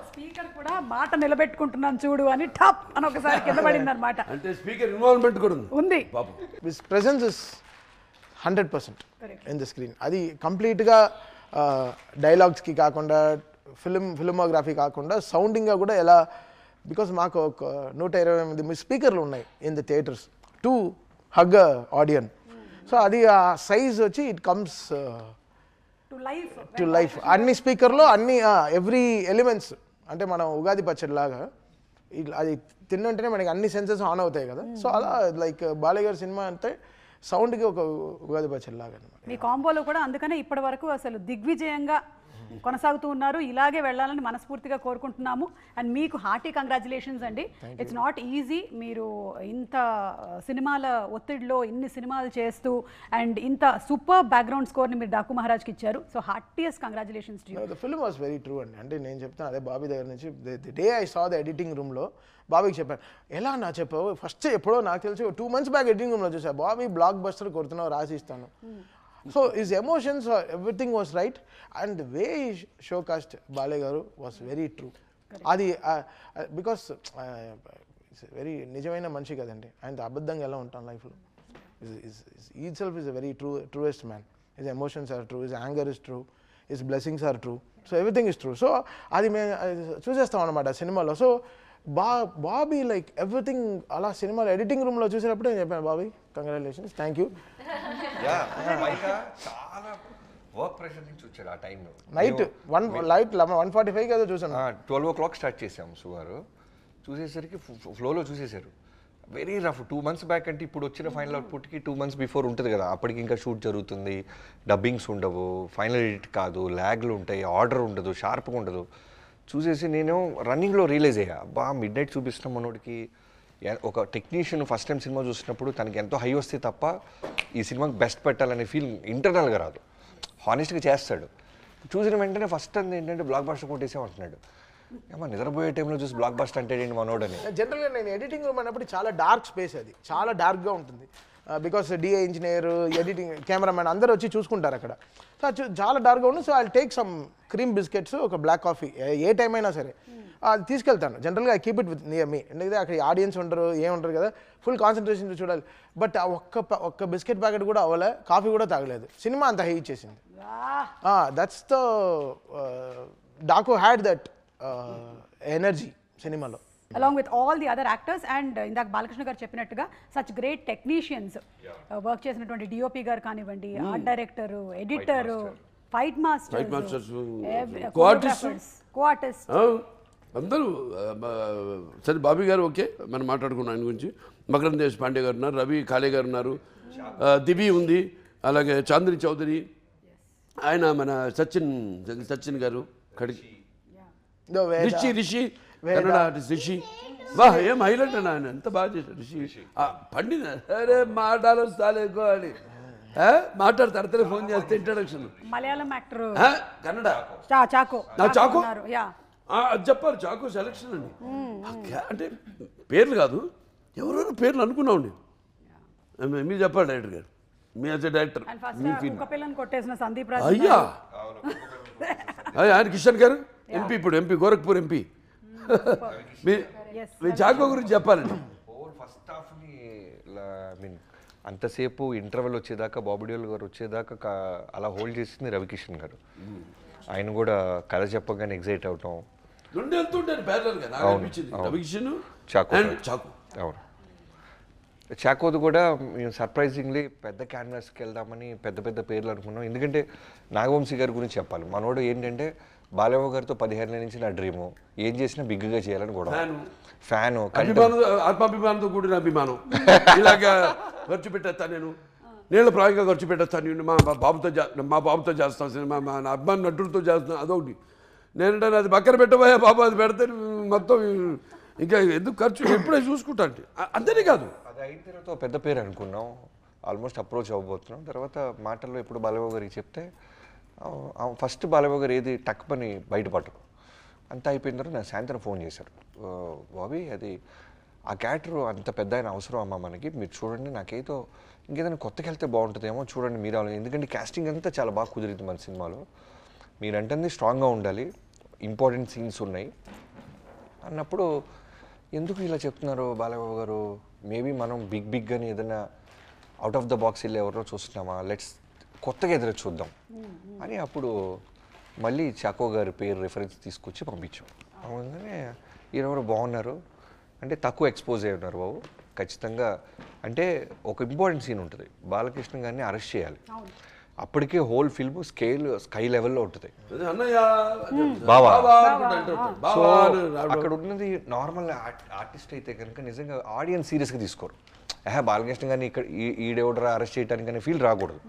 స్పీకర్ కూడా మాట నిలబెట్టుకుంటున్నాను చూడు అని టాప్ అని ఒకసారి కింద పడింది అనమాట. అంటే స్పీకర్ ఇన్వాల్వ్మెంట్ కూడా ఉంది. His presence is 100% in the screen. అది కంప్లీట్గా డైలాగ్స్కి కాకుండా, ఫిల్మోగ్రఫీ కాకుండా సౌండింగ్గా కూడా ఎలా, బికాస్ మాకు ఒక 128 స్పీకర్లు ఉన్నాయి in the theatres to hug audience. So అది ఆ సైజ్ వచ్చి ఇట్ కమ్స్ టు లైఫ్. అన్ని స్పీకర్లో అన్ని ఎవ్రీ ఎలిమెంట్స్, అంటే మనం ఉగాది పచ్చడి లాగా అది తిన్నంటేనే మనకి అన్ని సెన్సెస్ ఆన్ అవుతాయి కదా. సో అలా లైక్ బాలయ్య గారి సినిమా అంటే సౌండ్కి ఒక ఉగాది పచ్చడి లాగా అనమాట. మీ కాంబోలో కూడా అందుకనే ఇప్పటి వరకు అసలు దిగ్విజయంగా కొనసాగుతూ ఉన్నారు. ఇలాగే వెళ్ళాలని మనస్ఫూర్తిగా కోరుకుంటున్నాము. అండ్ మీకు హార్టీ కంగ్రాచులేషన్స్ అండి. It's not easy. మీరు ఇంత సినిమాల ఒత్తిడిలో ఇన్ని సినిమాలు చేస్తూ అండ్ ఇంత సూపర్ బ్యాక్గ్రౌండ్ స్కోర్ని మీరు డాకు మహారాజ్కి ఇచ్చారు. So heartiest congratulations to you. The film was very true అండి. అంటే నేను చెప్తాను అదే బాబీ దగ్గర నుంచి the day I saw the editing రూమ్లో బాబీకి చెప్పాను, ఎలా నా చెప్పావు ఫస్ట్ ఎప్పుడో నాకు తెలిసి 2 months బ్యాక్ ఎడిటింగ్ రూమ్లో చూసా, బాబీ బ్లాక్ బస్టర్ కొడుతున్నావు రాసి ఇస్తాను. So his emotions, everything was right, and the way he showcased Balay Garu was very true. Adi because it's very నిజమైన మనిషి కదండి, ఆయన అబద్ధంగా ఎలా ఉంటాను లైఫ్లో. He itself is a very truest man. His emotions are true, his anger is true, his blessings are true, so everything is true. So అది మేము చూసేస్తాం అన్నమాట సినిమాలో. సో బాబీ లైక్ ఎవ్రీథింగ్ అలా సినిమాలో ఎడిటింగ్ రూమ్లో చూసేటప్పుడు నేను చెప్పాను, బాబీ కంగ్రాచులేషన్స్, థ్యాంక్ యూ. చాలా వర్క్ ప్రెషర్ నుంచి వచ్చాడు ఆ టైంలో. నైట్ 1:45 కదా చూసాను. 12 o'clock స్టార్ట్ చేసాము సుగారు. చూసేసరికి ఫ్లోలో చూసేశారు. Very rough. 2 months బ్యాక్ అంటే ఇప్పుడు వచ్చిన ఫైనల్ అవుట్పుట్కి 2 months బిఫోర్ ఉంటుంది కదా, అప్పటికి ఇంకా షూట్ జరుగుతుంది, డబ్బింగ్స్ ఉండవు, ఫైనల్ ఎడిట్ కాదు, ల్యాగ్లు ఉంటాయి, ఆర్డర్ ఉండదు, షార్ప్గా ఉండదు. చూసేసి నేను రన్నింగ్లో రియలైజ్ అయ్యా, బా మిడ్ నైట్ చూపిస్తున్నాం మనోడికి. ఒక టెక్నీషియన్ ఫస్ట్ టైం సినిమా చూసినప్పుడు తనకి ఎంతో హై వస్తే తప్ప ఈ సినిమాకి బెస్ట్ పెట్టాలనే ఫీల్ ఇంటర్నల్గా రాదు, హానెస్ట్గా చేస్తాడు. చూసిన వెంటనే ఫస్ట్ అంది ఏంటంటే బ్లాక్ బస్టర్ కొట్టేసామంటున్నాడు. ఏమో నిద్రపోయే టైంలో చూసి బ్లాక్ బస్టర్ అంటే ఏంటి మనోడని. జనరల్గా నేను ఎడిటింగ్ రూమ్ అన్నప్పుడు చాలా డార్క్ స్పేస్, అది చాలా డార్క్గా ఉంటుంది. Because DI engineer, editing, cameramen అందరూ వచ్చి చూసుకుంటారు అక్కడ. సో చాలా డార్క్గా ఉంది. So I take some cream biscuits, ఒక బ్లాక్ కాఫీ, ఏ టైం అయినా సరే అది తీసుకెళ్తాను. జనరల్గా I keep it with near me, ఎందుకంటే అక్కడ ఆడియన్స్ ఉండరు, ఏముంటారు కదా, ఫుల్ కాన్సన్ట్రేషన్ చూడాలి. బట్ ఆ ఒక్క బిస్కెట్ ప్యాకెట్ కూడా అవ్వలే, కాఫీ కూడా తాగలేదు, సినిమా అంత హై ఇచ్చేసింది. That's the Daaku had that energy సినిమాలో. along with all the other actors and ఇందాక బాలకృష్ణ గారు చెప్పినట్టుగా such great technicians వర్క్ చేసినటువంటి డిఓపి గారు కానివ్వండి, art director, editor, fight masters, co artist అందరూ. సరే బాబీ గారు ఓకే, మనం మాట్లాడుకున్నాం ఆయన గురించి. మకరం దేశ్ పాండే గారు ఉన్నారు, రవి కాళే గారు ఉన్నారు, దివి ఉంది, అలాగే చాంద్రి చౌదరి, ఆయన మన సచిన్ గారు, కడిగి రిషి కన్నడ ఆర్టిస్ట్ రిషి. వా ఏం హైలైట్ అన్న, ఆయన ఎంత బాగా చేశాడు రిషి. పండిన అరే మాటలు సాలేకో అని మాట్లాడతారు, ఫోన్ చేస్తే ఇంట్రడక్షన్. మలయాళం యాక్టర్ కన్నడ చాకో అది చెప్పారు, చాకో సెలక్షన్ అండి. అంటే పేర్లు కాదు, ఎవరైనా పేర్లు అనుకున్నామండి. మీరు చెప్పాలి డైరెక్టర్ గారు, మీ యాజ్ ఎ డైరెక్టర్ పిల్లని కొట్టేసిన సందీప్ రాజ్, అయ్యా ఆయన కిషన్ గారు ఎంపీ, ఇప్పుడు ఎంపీ గోరఖ్పూర్ ఎంపీ. మీ చాకో గురించి చెప్పాలండి. ఫస్ట్ హాఫ్ని ఐ మీన్ అంతసేపు ఇంటర్వెల్ వచ్చేదాకా, బాబుడియోల్ గారు వచ్చేదాకా అలా హోల్డ్ చేసింది రవికిషన్ గారు. ఆయన కూడా కథ చెప్పగానే ఎగ్జైట్ అవటం, రెండు వెళ్తుంటారు ప్యారలల్గా, నాకు అనిపించింది రవికిషన్ చాకో. అవును, చాకోది కూడా మేము సర్ప్రైజింగ్లీ పెద్ద క్యాన్వాస్కి వెళ్దామని పెద్ద పెద్ద పేర్లు అనుకున్నాం. ఎందుకంటే నాగవంశీ గారి గురించి చెప్పాలి. మనోడు ఏంటంటే బాలయ్య గారితో 15 ఏళ్ళ నుంచి నా డ్రీము, ఏం చేసినా బిగ్గా చేయాలని కూడా ఫ్యాన్, ఆత్మాభిమానంతో కూడిన అభిమానం. ఇలాగా ఖర్చు పెట్టేస్తాను నేను, నీళ్ళ ప్రాయంగా ఖర్చు పెట్టేస్తాను, మా బాబుతో చేస్తాను, మా అభిమాన నటులతో చేస్తాను, అదొకటి. నేనంటే అది పక్కన పెట్టబోయా బాబు, అది పెడితే మొత్తం ఇంకా ఎందుకు ఖర్చు, ఎప్పుడే చూసుకుంటా అంటే. అంతేనే కాదు, అది అయిన తర్వాత పెద్ద పేరు అనుకున్నాం, ఆల్మోస్ట్ అప్రోచ్ అవ్వబోతున్నాం. తర్వాత మాటల్లో ఎప్పుడు బాలయ్య గారికి చెప్తే ఫస్ట్ బాలయ్య గారు ఏది టక్ పని బయటపడరు. అంతా అయిపోయిన తర్వాత నాకు సాయంత్రం ఫోన్ చేశారు, బాబీ అది ఆ క్యారెక్టర్ అంత పెద్ద ఆయన అవసరం అమ్మా మనకి, మీరు చూడండి, నాకేదో ఇంకేదైనా కొత్తకి వెళ్తే బాగుంటుందేమో చూడండి మీరు. ఎందుకంటే కాస్టింగ్ అంతా చాలా బాగా కుదిరింది మన సినిమాలో, మీరంటే స్ట్రాంగ్గా ఉండాలి, ఇంపార్టెంట్ సీన్స్ ఉన్నాయి అన్నప్పుడు, ఎందుకు ఇలా చెప్తున్నారు బాలయ్య గారు, మేబీ మనం బిగ్ అని ఏదైనా అవుట్ ఆఫ్ ద బాక్స్ వెళ్ళి ఎవరో చూస్తున్నామా, లెట్స్ కొత్తగా ఎదురు చూద్దాం అని అప్పుడు మళ్ళీ చాకో గారి పేరు రిఫరెన్స్ తీసుకొచ్చి పంపించాం. అందుకనే ఈయనెవరు బాగున్నారు అంటే తక్కువ ఎక్స్పోజ్ అయి ఉన్నారు బాబు, ఖచ్చితంగా. అంటే ఒక ఇంపార్టెంట్ సీన్ ఉంటుంది, బాలకృష్ణ గారిని అరెస్ట్ చేయాలి. అప్పటికే హోల్ ఫిల్మ్ స్కై లెవెల్లో ఉంటుంది. అన్నయ్య బావా. బావా సో అని రావడం. అక్కడ ఉన్నది నార్మల్ ఆర్టిస్ట్ అయితే కనుక నిజంగా ఆడియన్స్ సీరియస్గా తీసుకోరు. బాలకృష్ణ గారిని ఇక్కడ ఈడెవడరా అరెస్ట్ చేయడానికి అనే ఫీల్ రాకూడదు,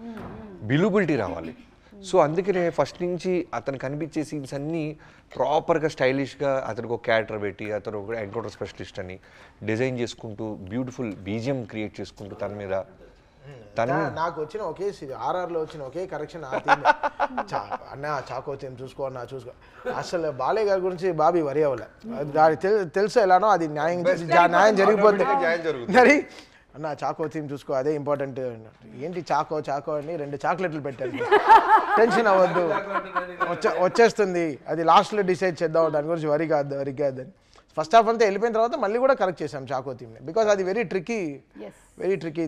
బిలీవబిలిటీ రావాలి. సో అందుకనే ఫస్ట్ నుంచి అతను కనిపించే సీన్స్ అన్నీ ప్రాపర్గా స్టైలిష్గా అతనికి ఒక క్యారెక్టర్ పెట్టి అతను ఒక ఎన్కౌంటర్ స్పెషలిస్ట్ అని డిజైన్ చేసుకుంటూ బ్యూటిఫుల్ బీజిఎం క్రియేట్ చేసుకుంటూ తన మీద నాకు వచ్చిన ఒకే ఆర్ఆర్లో వచ్చిన ఒకే కరెక్షన్ అన్న చాకో థీమ్ చూసుకో అన్న చూసుకో. అసలు బాలయ్య గారి గురించి బాబీ వరి అవ్వలే, తెలుసు ఎలానో అది న్యాయం జరిగిపోతుంది. మరి అన్న చాకో థీమ్ చూసుకో అదే ఇంపార్టెంట్. ఏంటి చాకో అని 2 చాక్లెట్లు పెట్టాను, టెన్షన్ అవ్వద్దు వచ్చేస్తుంది, అది లాస్ట్లో డిసైడ్ చేద్దాం, దాని గురించి వరి కాదని. ఫస్ట్ హాఫ్ అంతా వెళ్ళిపోయిన తర్వాత మళ్ళీ కూడా కరెక్ట్ చేసాం చాకో థీమ్ని, బికాస్ అది వెరీ ట్రికీ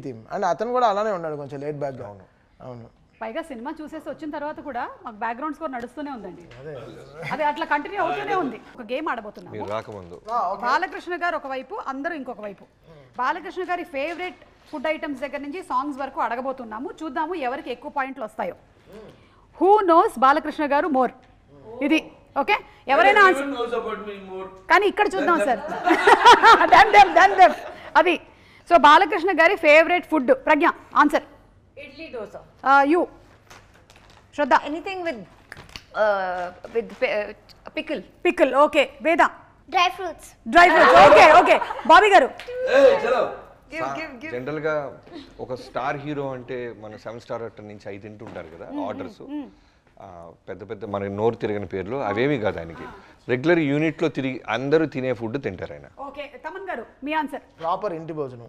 థీమ్. అండ్ అతను కూడా అలానే ఉన్నాడు, కొంచెం లేట్ బ్యాక్. అవును, పైగా సినిమా చూసేసి వచ్చిన తర్వాత కూడా మాకు బ్యాక్గ్రౌండ్ స్కోర్ నడుస్తూనే ఉందండి, అది అట్లా కంటిన్యూ అవుతూనే ఉంది. ఒక గేమ్ ఆడబోతున్నాము రాకముందు. బాలకృష్ణ గారు ఒకవైపు, అందరూ ఇంకొక వైపు. బాలకృష్ణ గారి ఫేవరెట్ ఫుడ్ ఐటమ్స్ దగ్గర నుంచి సాంగ్స్ వరకు అడగబోతున్నాము. చూద్దాము ఎవరికి ఎక్కువ పాయింట్లు వస్తాయో. హూ నోస్ బాలకృష్ణ గారు మోర్, ఇది ఓకే. ఎవరైనా కానీ ఇక్కడ చూద్దాం సార్. అది సో బాలకృష్ణ గారి favourite food. Pragya answer idli dosa. You Shraddha anything with pickle. Okay. Veda Dry fruits. Okay. Bobby గారు జనరల్ గా ఒక స్టార్ హీరో అంటే మన 7 స్టార్ హోటల్ నుంచి 5 తింటుంటారు కదా ఆర్డర్స్, పెద్ద మన నోరు తిరగని పేర్లు అవేమి కాదు. ఆయనకి రెగ్యులర్ యూనిట్ లో తిరిగి అందరూ తినే ఫుడ్ తింటారు ఆయన. ఓకే. తమన్ గారు మీ ఆన్సర్ ప్రాపర్ ఇంటి భోజనం.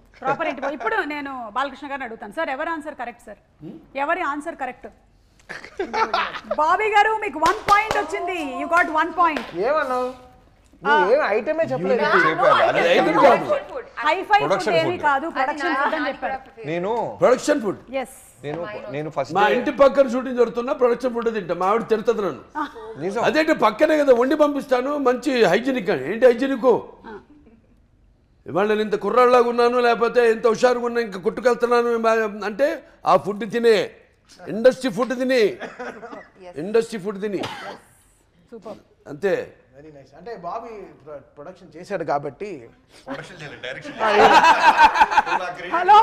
ఇప్పుడు నేను బాలకృష్ణ గారిని అడుగుతాను సార్, ఎవరి ఆన్సర్ కరెక్ట్ సార్? ఎవరి ఆన్సర్ కరెక్ట్? బాబీ గారు మీకు 1 పాయింట్ వచ్చింది. You got 1 point. ఏమన్నావు? ఐటమే చెప్పలేదు. హైఫై ఫుడ్ ఏమీ కాదు, ప్రొడక్షన్ ఫుడ్ అని చెప్పారు. నేను ప్రొడక్షన్ ఫుడ్. నేను ఫస్ట్ మా ఇంటి పక్కన షూటింగ్ జరుగుతున్నా ప్రొడక్షన్ ఫుడ్ తింటా. మా ఆవిడ తిడుతుంది నన్ను. అదేంటి పక్కనే కదా వండి పంపిస్తాను, మంచి హైజీనిక్ అని. ఏంటి హైజీనిక్? ఇవాళ నేను ఇంత కుర్రాళ్ళలాగా ఉన్నాను, లేకపోతే ఎంత హుషారుగా ఉన్నా, ఇంకా కొట్టుకెళ్తున్నాను అంటే ఆ ఫుడ్ తినే, ఇండస్ట్రీ ఫుడ్ తిని సూపర్ అంతే. Very nice. అంటే బాబీ ప్రొడక్షన్ చేశాడు కాబట్టి హలో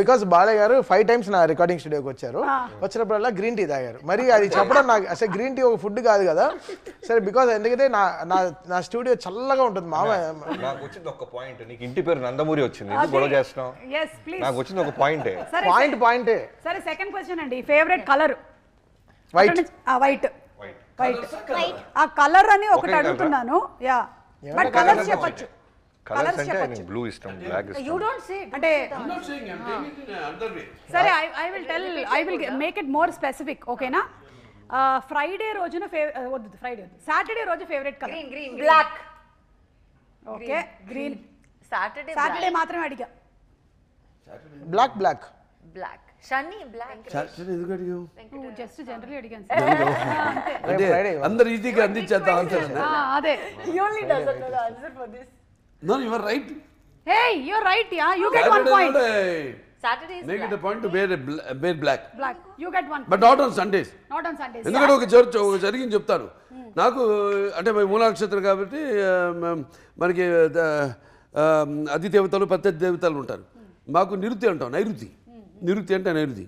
బికాస్ బాలయ్య గారు 5 times నా రికార్డింగ్ స్టూడియోకి వచ్చారు. వచ్చినప్పుడల్లా గ్రీన్ టీ తాగారు. మరి అది చెప్పడం నాకు అసలు గ్రీన్ టీ ఒక ఫుడ్ కాదు కదా. సరే బికాస్ ఎందుకంటే నా స్టూడియో చల్లగా ఉంటుంది. నాకు వచ్చింది ఒక పాయింట్. నీకు ఇంటి పేరు నందమూరి వచ్చింది, గొడవ చేస్తున్నావు. నాకు వచ్చింది ఒక పాయింటే. పాయింటే. సరే సెకండ్ క్వశ్చన్ అండి. Favourite colour? వైట్. ఆ కలర్ అని ఒకటి అడుగుతున్నాను. యా బట్ కలర్స్ చెప్పొచ్చు. కలర్స్ అంటే బ్లూ ఇష్టం, బ్లాక్ ఇష్టం. యు డోంట్ సే అంటే సరే I will make it more specific. ఓకేనా? ఫ్రైడే రోజున సాటర్డే రోజు favourite colour? Green. Black. Okay. Green. Saturday మాత్రమే అడిగా. బ్లాక్. షన్నీ బ్లాక్. ఎందుకు అడిగావు? జస్ట్ జనరల్లీ అడిగాను. అంటే అందరు ఈజీగా అందించేద్దాం ఆన్సర్. అదే. He only doesn't know the answer for this. No, you are right. Hey, you're right. Yeah, you get 1 point. Saturday is Make it a point to wear black. You get 1 point. But not on Sundays. ఎందుకంటే ఒక జరిగింది చెప్తాను. నాకు అంటే మూల నక్షత్రం కాబట్టి మనకి అతి దేవతలు ప్రత్యర్థి దేవతలు ఉంటారు. మాకు నిరుతి అంటాం, నిరుతి అంటే నైరుతి.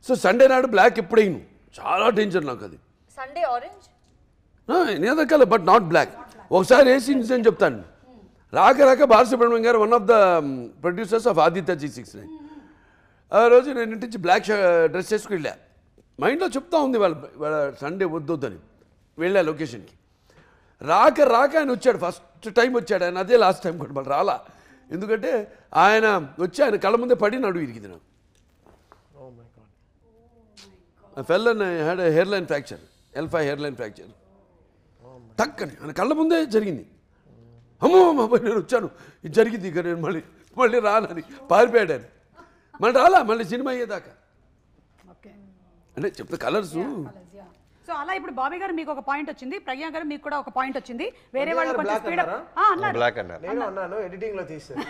సో సండే నాడు బ్లాక్ ఎప్పుడైనా చాలా డేంజర్ నాకు అది. Sunday orange. నేనే కలర్ బట్ నాట్ బ్లాక్. ఒకసారి వేసి ఇన్సిడెంట్ చెప్తాను. రాక బాలసుబ్రహ్మణ్యం గారు one of the producers of Aditya G69. ఆ రోజు నేను ఇంటి నుంచి బ్లాక్ డ్రెస్ వేసుకు వెళ్ళా. మైండ్లో చెప్తా ఉంది వాళ్ళ సండే వద్దని. వెళ్ళా లొకేషన్కి. రాక ఆయన వచ్చాడు. ఫస్ట్ టైం వచ్చాడు ఆయన. అదే లాస్ట్ టైం కూడా మళ్ళీ రాలా. ఎందుకంటే ఆయన వచ్చి ఆయన కళ్ళ ముందే పడి నడువు ఇరిగింది నాకు. Fell and had hairline fracture, L5 hairline fracture. టక్కని ఆయన కళ్ళ ముందే జరిగింది. అమ్మో నేను వచ్చాను, ఇది జరిగింది, ఇక నేను మళ్ళీ రానని పారిపోయాడు. మళ్ళీ రాలా, మళ్ళీ సినిమా అయ్యేదాకా. అంటే చెప్తే కలర్స్ సో అలా ఇప్పుడు బాబీ గారు మీకు ఒక పాయింట్ వచ్చింది, ప్రజ్ఞా గారు మీకు కూడా ఒక పాయింట్ వచ్చింది, వేరే ప్రజ్ఞా వాళ్ళు గారు కొంచెం black స్పీడ్ అన్నారా? అన్నారు. బ్లాక్ అన్నారు. నేను అన్నాను ఎడిటింగ్ లో తీస్తాను.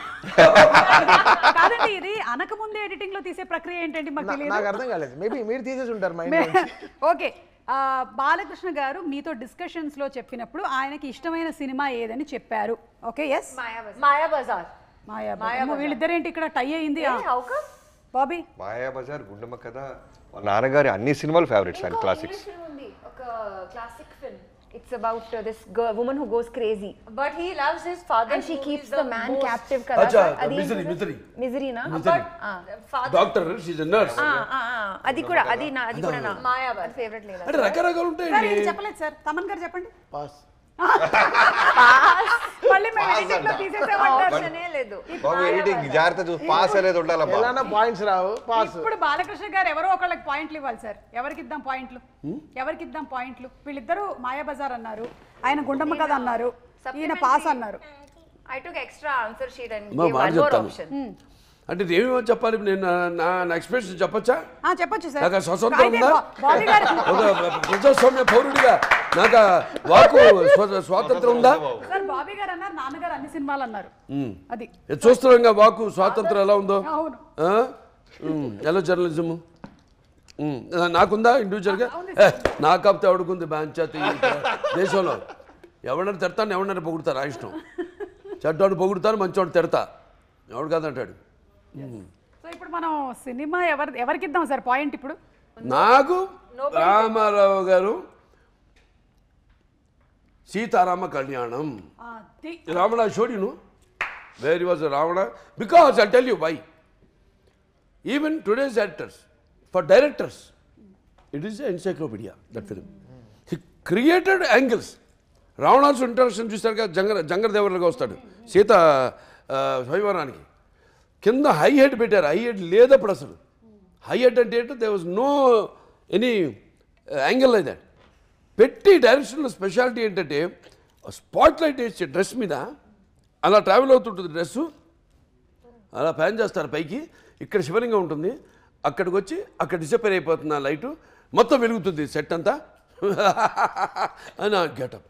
కాదండి, ఇది అనకముందే ఎడిటింగ్ లో తీసే ప్రక్రియ ఏంటండి మాకు నాకు తెలియదు. అర్థం కాలేదు, మేబీ మీరు తీసేసి ఉంటారు మైండ్ నుంచి. ఓకే, బాలకృష్ణ గారు మీతో డిస్కషన్స్ లో చెప్పినప్పుడు ఆయనకి ఇష్టమైన సినిమా ఏదని చెప్పారు. Okay, yes Maya Bazaar. Mayabazar. వీళ్ళిద్దరేంటి ఇక్కడ టై అయింది? How come? బాబీ మాయాబజార్, గుండమ్మ కథ, మా నాన్నగారి అన్ని సినిమాలు ఫేవరెట్స్ అండ్ క్లాసిక్స్. ఒక classic film. It's about this woman who goes crazy But he loves his father. and she who keeps is the man most- captive kada. Acha, Adi misery na. Father. Doctor she's a nurse. అది కూడా అది కూడా నా Mayabazar. Favourite లేదా. అంటే రకరకాలు ఉంటాయి. Sir ఇది చెప్పలేదు సార్, తమన్ గారు చెప్పండి. పాస్. మళ్ళీ మేము ఎడిటింగ్ లో తీసేసామంటారు. ఆప్షనే లేదు. బాబు ఎడిటింగ్ జాగ్రత్త చూసి పాస్ అనేది ఉండాలమ్మా. ఎలానా పాయింట్స్ రావు, పాస్. ఇప్పుడు బాలకృష్ణ గారు ఎవరో ఒకళ్ళకి పాయింట్లు ఇవ్వాలి సార్. ఎవరికి ఇద్దాం పాయింట్లు? వీళ్ళిద్దరూ మాయాబజార్ అన్నారు, ఆయన గుండమ్మ కథ అన్నారు, ఈయన పాస్ అన్నారు. I took extra answer sheet and మా gave మాట one more చెప్తాను. option. అంటే ఏమేమో చెప్పాలి, నేను నా ఎక్స్ప్రెషన్ చెప్పచ్చా? చెప్పొచ్చు సార్. నాకు స్వతంత్రం అయితే ఉందా? బాబీ గారు ఒక ప్రజాస్వామ్య పౌరుడిగా నాకు వాకు స్వాతంత్రం ఉందా? సార్ బాబీ గారు అన్నారు, నాన్నగారు అన్ని సినిమాలు అన్నారు. అది చూస్తున్నాం వాకు స్వాతంత్రం ఎలా ఉందో. అవును. ఎలా జర్నలిజము నాకుందా ఇండివిజువల్గా? నా కాకపోతే ఎవడుకుంది పంచాయతీ దేశంలో. ఎవడన్నా తిడతాను, ఎవడన్నా పొగుడుతారు, ఆ ఇష్టం. చెడ్డవాడు పొగుడుతాను, మంచివాడు తిడతా, ఎవడు కాదంటాడు. సో ఇప్పుడు మనం సినిమా ఎవరికి ఇద్దాం సార్ పాయింట్? ఇప్పుడు నాకు Ramarao garu Seetharama Kalyanam. Ravana showed you where was Ravana because I tell you why. Even today's actors for directors it is encyclopedia that film. He created angles. రావణాసు ఇంట్రడక్షన్ చూస్తారు కదా, జంగరదేవర్లుగా వస్తాడు సీత స్వయంవరానికి. కింద హై హెడ్ పెట్టారు, హై హెడ్ లేదప్పుడు అసలు. హై హెడ్ అంటే ఏంటో they was no any angle like that. పెట్టి డైరెక్షన్లో స్పెషాలిటీ ఏంటంటే స్పాట్ లైట్ వేసే డ్రెస్ మీద అలా ట్రావెల్ అవుతుంటుంది డ్రెస్సు, అలా ప్యాన్ చేస్తారు పైకి. ఇక్కడ శివలింగం ఉంటుంది, అక్కడికి వచ్చి అక్కడ డిసపేర్ అయిపోతుంది ఆ లైటు, మొత్తం వెలుగుతుంది సెట్ అంతా అని ఆ గెటప్.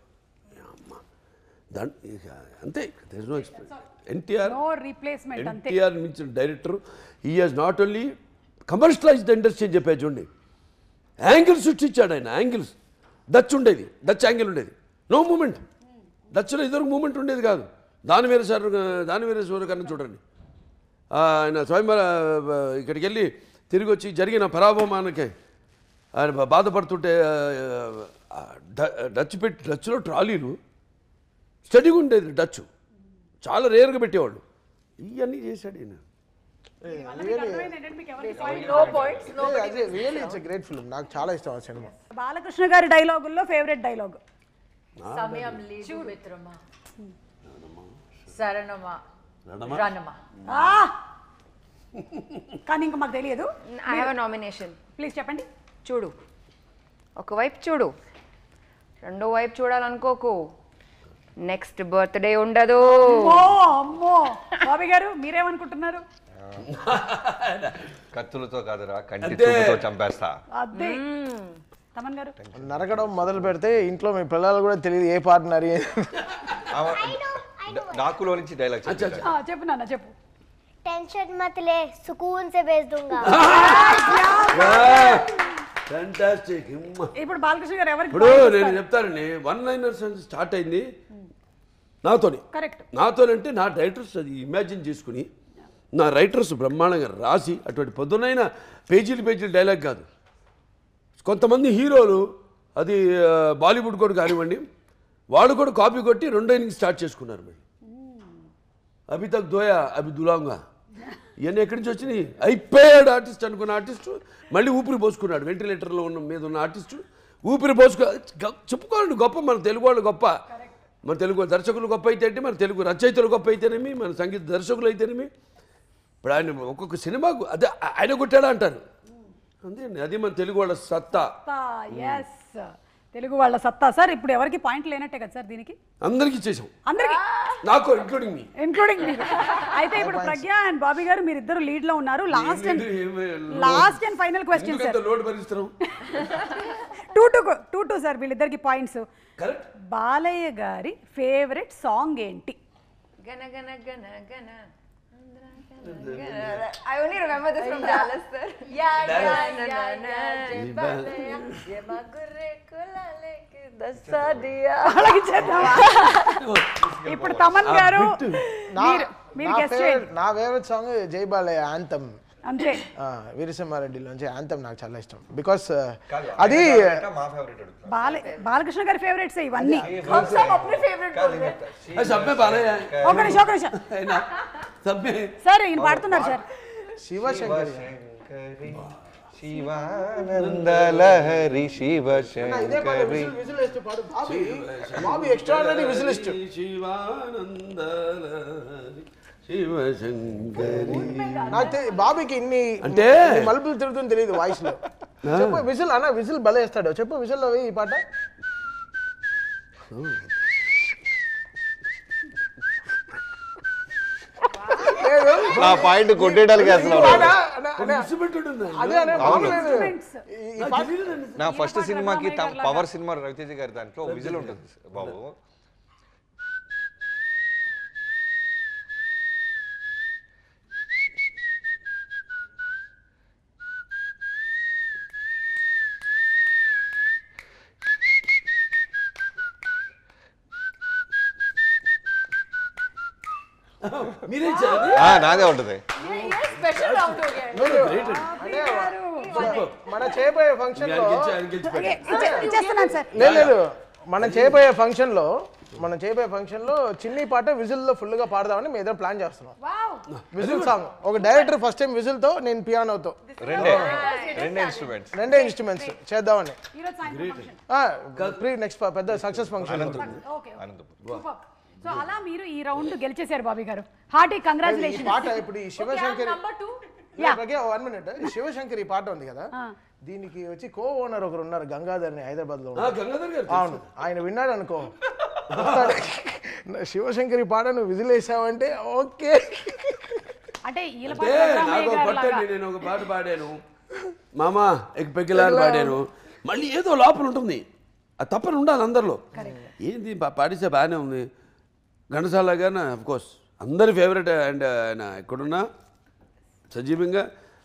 అంతే, దేర్ నో ఎక్స్ప్రెషన్. ఎన్టీఆర్ మించిన director. He has not only commercialise the industry అని చెప్పారు చూడండి, యాంగిల్స్ సృష్టించాడు ఆయన. యాంగిల్స్ డచ్ ఉండేది, డచ్ యాంగిల్ ఉండేది, నో మూమెంట్. డచ్లో ఇద్దరు మూమెంట్ ఉండేది కాదు. దాని వేరే సూర్య కన్నా చూడండి, ఆయన స్వయంవర ఇక్కడికి వెళ్ళి తిరిగి వచ్చి జరిగిన పరాభవమానికి ఆయన బాధపడుతుంటే డచ్లో ట్రాలీలు స్టడీగా ఉండేది. డచ్ చాలా రేర్గా పెట్టేవాళ్ళు. ఇవన్నీ చేశాడు ఈయన. No points. No. Really it's a great film. నాకు చాలా ఇష్టం ఆ సినిమా. బాలకృష్ణ గారి డైలాగుల్లో favourite dialogue? Samayam ledu mitrama. Saranama. Ranama. కానీ ఇంకా మాకు తెలియదు. I have a nomination. Please చెప్పండి. చూడు, ఒకవైపు చూడు, రెండో వైపు చూడాలనుకోకు, నెక్స్ట్ బర్త్డే ఉండదు. అమ్మో బాబీ గారు మీరేమనుకుంటున్నారు? కత్తులతో కాదురా, కంటి చూపుతో చంపేస్తా. అదే తమన్ గారు నరకడం మొదలు పెడితే ఇంట్లో మీ పిల్లలు కూడా తెలియదు ఏ పార్ట్నర్. డాకులో నుంచి డైలాగ్ చెప్పు నాన్న చెప్పు. टेंशन मत ले, सुकून से भेज दूंगा. ఫ్యాంటాస్టిక్. ఇప్పుడు బాలకృష్ణ గారు ఎవరికి? ఇప్పుడు నేను చెప్తానండి, వన్ లైనర్స్ స్టార్ట్ అయింది నాతోని. కరెక్ట్. నాతోనంటే నా డైరెక్టర్స్ అది ఇమాజిన్ చేసుకుని, నా రైటర్స్ బ్రహ్మాండంగా రాసి, అటువంటి పొద్దునైన పేజీలు డైలాగ్ కాదు. కొంతమంది హీరోలు అది బాలీవుడ్ కూడా కానివ్వండి, వాళ్ళు కూడా కాపీ కొట్టి రెండో ఇన్నింగ్స్ స్టార్ట్ చేసుకున్నారు. మరి అభి తక్ దోయా అభి దులాంగా ఇవన్నీ ఎక్కడి నుంచి వచ్చినాయి? అయిపోయాడు ఆర్టిస్ట్ అనుకున్న ఆర్టిస్టు మళ్ళీ ఊపిరి పోసుకున్నాడు. వెంటిలేటర్లో ఉన్న మీద ఉన్న ఆర్టిస్టు ఊపిరి చెప్పుకోవాలండి గొప్ప. మన తెలుగు వాళ్ళు గొప్ప, మన తెలుగు దర్శకులు గొప్ప అయితే అంటే, మన తెలుగు రచయితలు గొప్ప అయితేనేమి, మన సంగీత దర్శకులు అయితేనేమి. ఇప్పుడు ఆయన ఒక్కొక్క సినిమాకు అదే ఆయన కొట్టాడా అంటారు. అంతే, అది మన తెలుగు వాళ్ళ సత్తా. ఎస్, తెలుగు వాళ్ళ సత్తా. సార్ ఇప్పుడు ఎవరికి పాయింట్ లేనట్టే కదా సార్ దీనికి? అందరికీ చేసాం, అందరికి, నాకు ఇంక్లూడింగ్ మీ. అయితే ఇప్పుడు ప్రజ్ఞ అండ్ బాబీ గారు మీరిద్దరు లీడ్ లో ఉన్నారు. Last and final question sir. Load భరిస్తున్నాం. టూ సార్ వీళ్ళిద్దరికి points. Balayya garu favourite song ఏంటి? గన గన గన గన I only remember this from Dallas, sir. అలాగే చేద్దామా? ఇప్పుడు తమన్ గారు మీరు గెస్ట్ చేయండి. నా ఫేవరెట్ సాంగ్ జై బాలయ్య యాంథమ్. అంతే. వీరసింహారెడ్డిలోంచి యాంథమ్ నాకు చాలా ఇష్టం. బికాస్ అది బాలకృష్ణ గారి ఫేవరెట్స్ ఇవన్నీ. ఒక నిమిషం సార్, ఈయన పాడుతున్నారు సార్. శివశంకరి శివానందలహరి శివశంకరి బాబీ ఎక్స్ట్రాడినరీ విజిలిస్ట్. శివశంకరి నాకు బాబీకి ఇన్ని అంటే మలుపులు తిరుగుతుంది తెలియదు వాయిస్ లో. చెప్పు విజిల్ అన్న, విజిల్ భలే వేస్తాడు. చెప్పు విజిల్ లో ఈ పాట. నా పాయింట్ కొట్టేయడానికి అసలు నా ఫస్ట్ సినిమాకి పవర్ సినిమా రవితేజ గారి దాంట్లో విజిల్ ఉంటుంది బాబు. నాదే ఉంటుంది. మన చేయబోయే ఫంక్షన్ లో లేదు లేదు మనం చేయబోయే ఫంక్షన్ లో చిన్ని పాట విజిల్ లో ఫుల్ గా పాడదామని మేము ఏదో ప్లాన్ చేస్తున్నాం. విజిల్ సాంగ్ ఒక డైరెక్టర్ ఫస్ట్ టైం విజిల్ తో, నేను పియానోతో రెండే ఇన్స్ట్రుమెంట్స్ చేద్దామని. నెక్స్ట్ పెద్ద సక్సెస్ ఫంక్షన్. సో అలా మీరు ఈ రౌండ్ గెలిచేశారు బాబీ గారు. Hearty congratulations. పాట ఇప్పుడు ఈ శివశంకరి 1 minute శివశంకరి ఈ పాట ఉంది కదా, దీనికి వచ్చి కో ఓనర్ ఒకరు ఉన్నారు గంగాధర్ ని హైదరాబాద్ లో. అవును, ఆయన విన్నాడు అనుకో, శివశంకరి పాట నువ్వు విజిల్ వేసావంటే ఓకే. అంటే నేను ఒక పాట పాడాను, మామా ఎగ్ పెగ్గిలాని పాడాను, మళ్ళీ ఏదో లోపల ఉంటుంది, అది తప్పని ఉండాలి అందరిలో. ఏంది పాడిస్తే బాగానే ఉంది. ఘంటసాల గారిన అఫ్కోర్స్ అందరి ఫేవరెట్. అండ్ ఆయన ఎక్కడున్నా సజీవంగా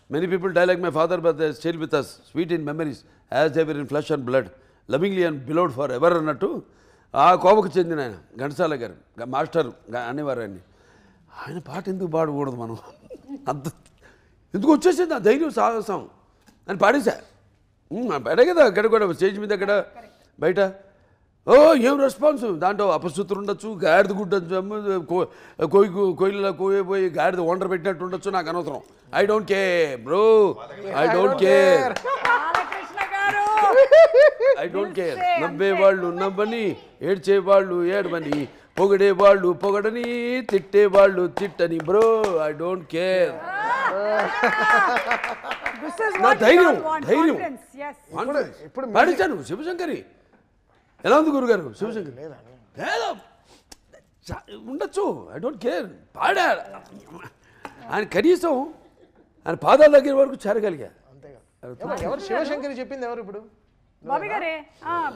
many people die like my father but they still with us sweet in memories as ever in flesh and blood lovingly and beloved for ever అన్నట్టు ఆ కోవకు చెందిన ఆయన ఘంటసాల గారు మాస్టర్ అనేవారు ఆయన్ని. ఆయన పాట ఎందుకు పాడకూడదు మనం? అంత ఎందుకు వచ్చేసింది ఆ ధైర్యం సాహసం అని పాడేశా. పాడే కదా అక్కడ కూడా స్టేజ్ మీద అక్కడ బయట. ఓ ఏం రెస్పాన్స్, దాంట్లో అపశృతులు ఉండొచ్చు, గాడిద గుడ్డ కోయిపోయి గాడిద వండర్ పెట్టినట్టు ఉండొచ్చు, నాకు అనవసరం. I don't care bro, I don't care, I don't care. నవ్వేవాళ్ళు నవ్వని, ఏడ్చేవాళ్ళు ఏడవని, పొగడేవాళ్ళు పొగడని, తిట్టేవాళ్ళు తిట్టని బ్రో, ఐ డోంట్ కేర్. నా ధైర్యం ఇప్పుడు పాడించాను శివశంకరి. ఎలా ఉంది గురుగారు శివశంకర్? లేదా ఉండొచ్చు, ఐ డోంట్ కేర్. పాడాడు ఆయన, కనీసం ఆయన పాదాల దగ్గర వరకు చేరగలిగా. ఎవరు శివశంకరి చెప్పింది ఎవరు ఇప్పుడు? బాబీ గారే.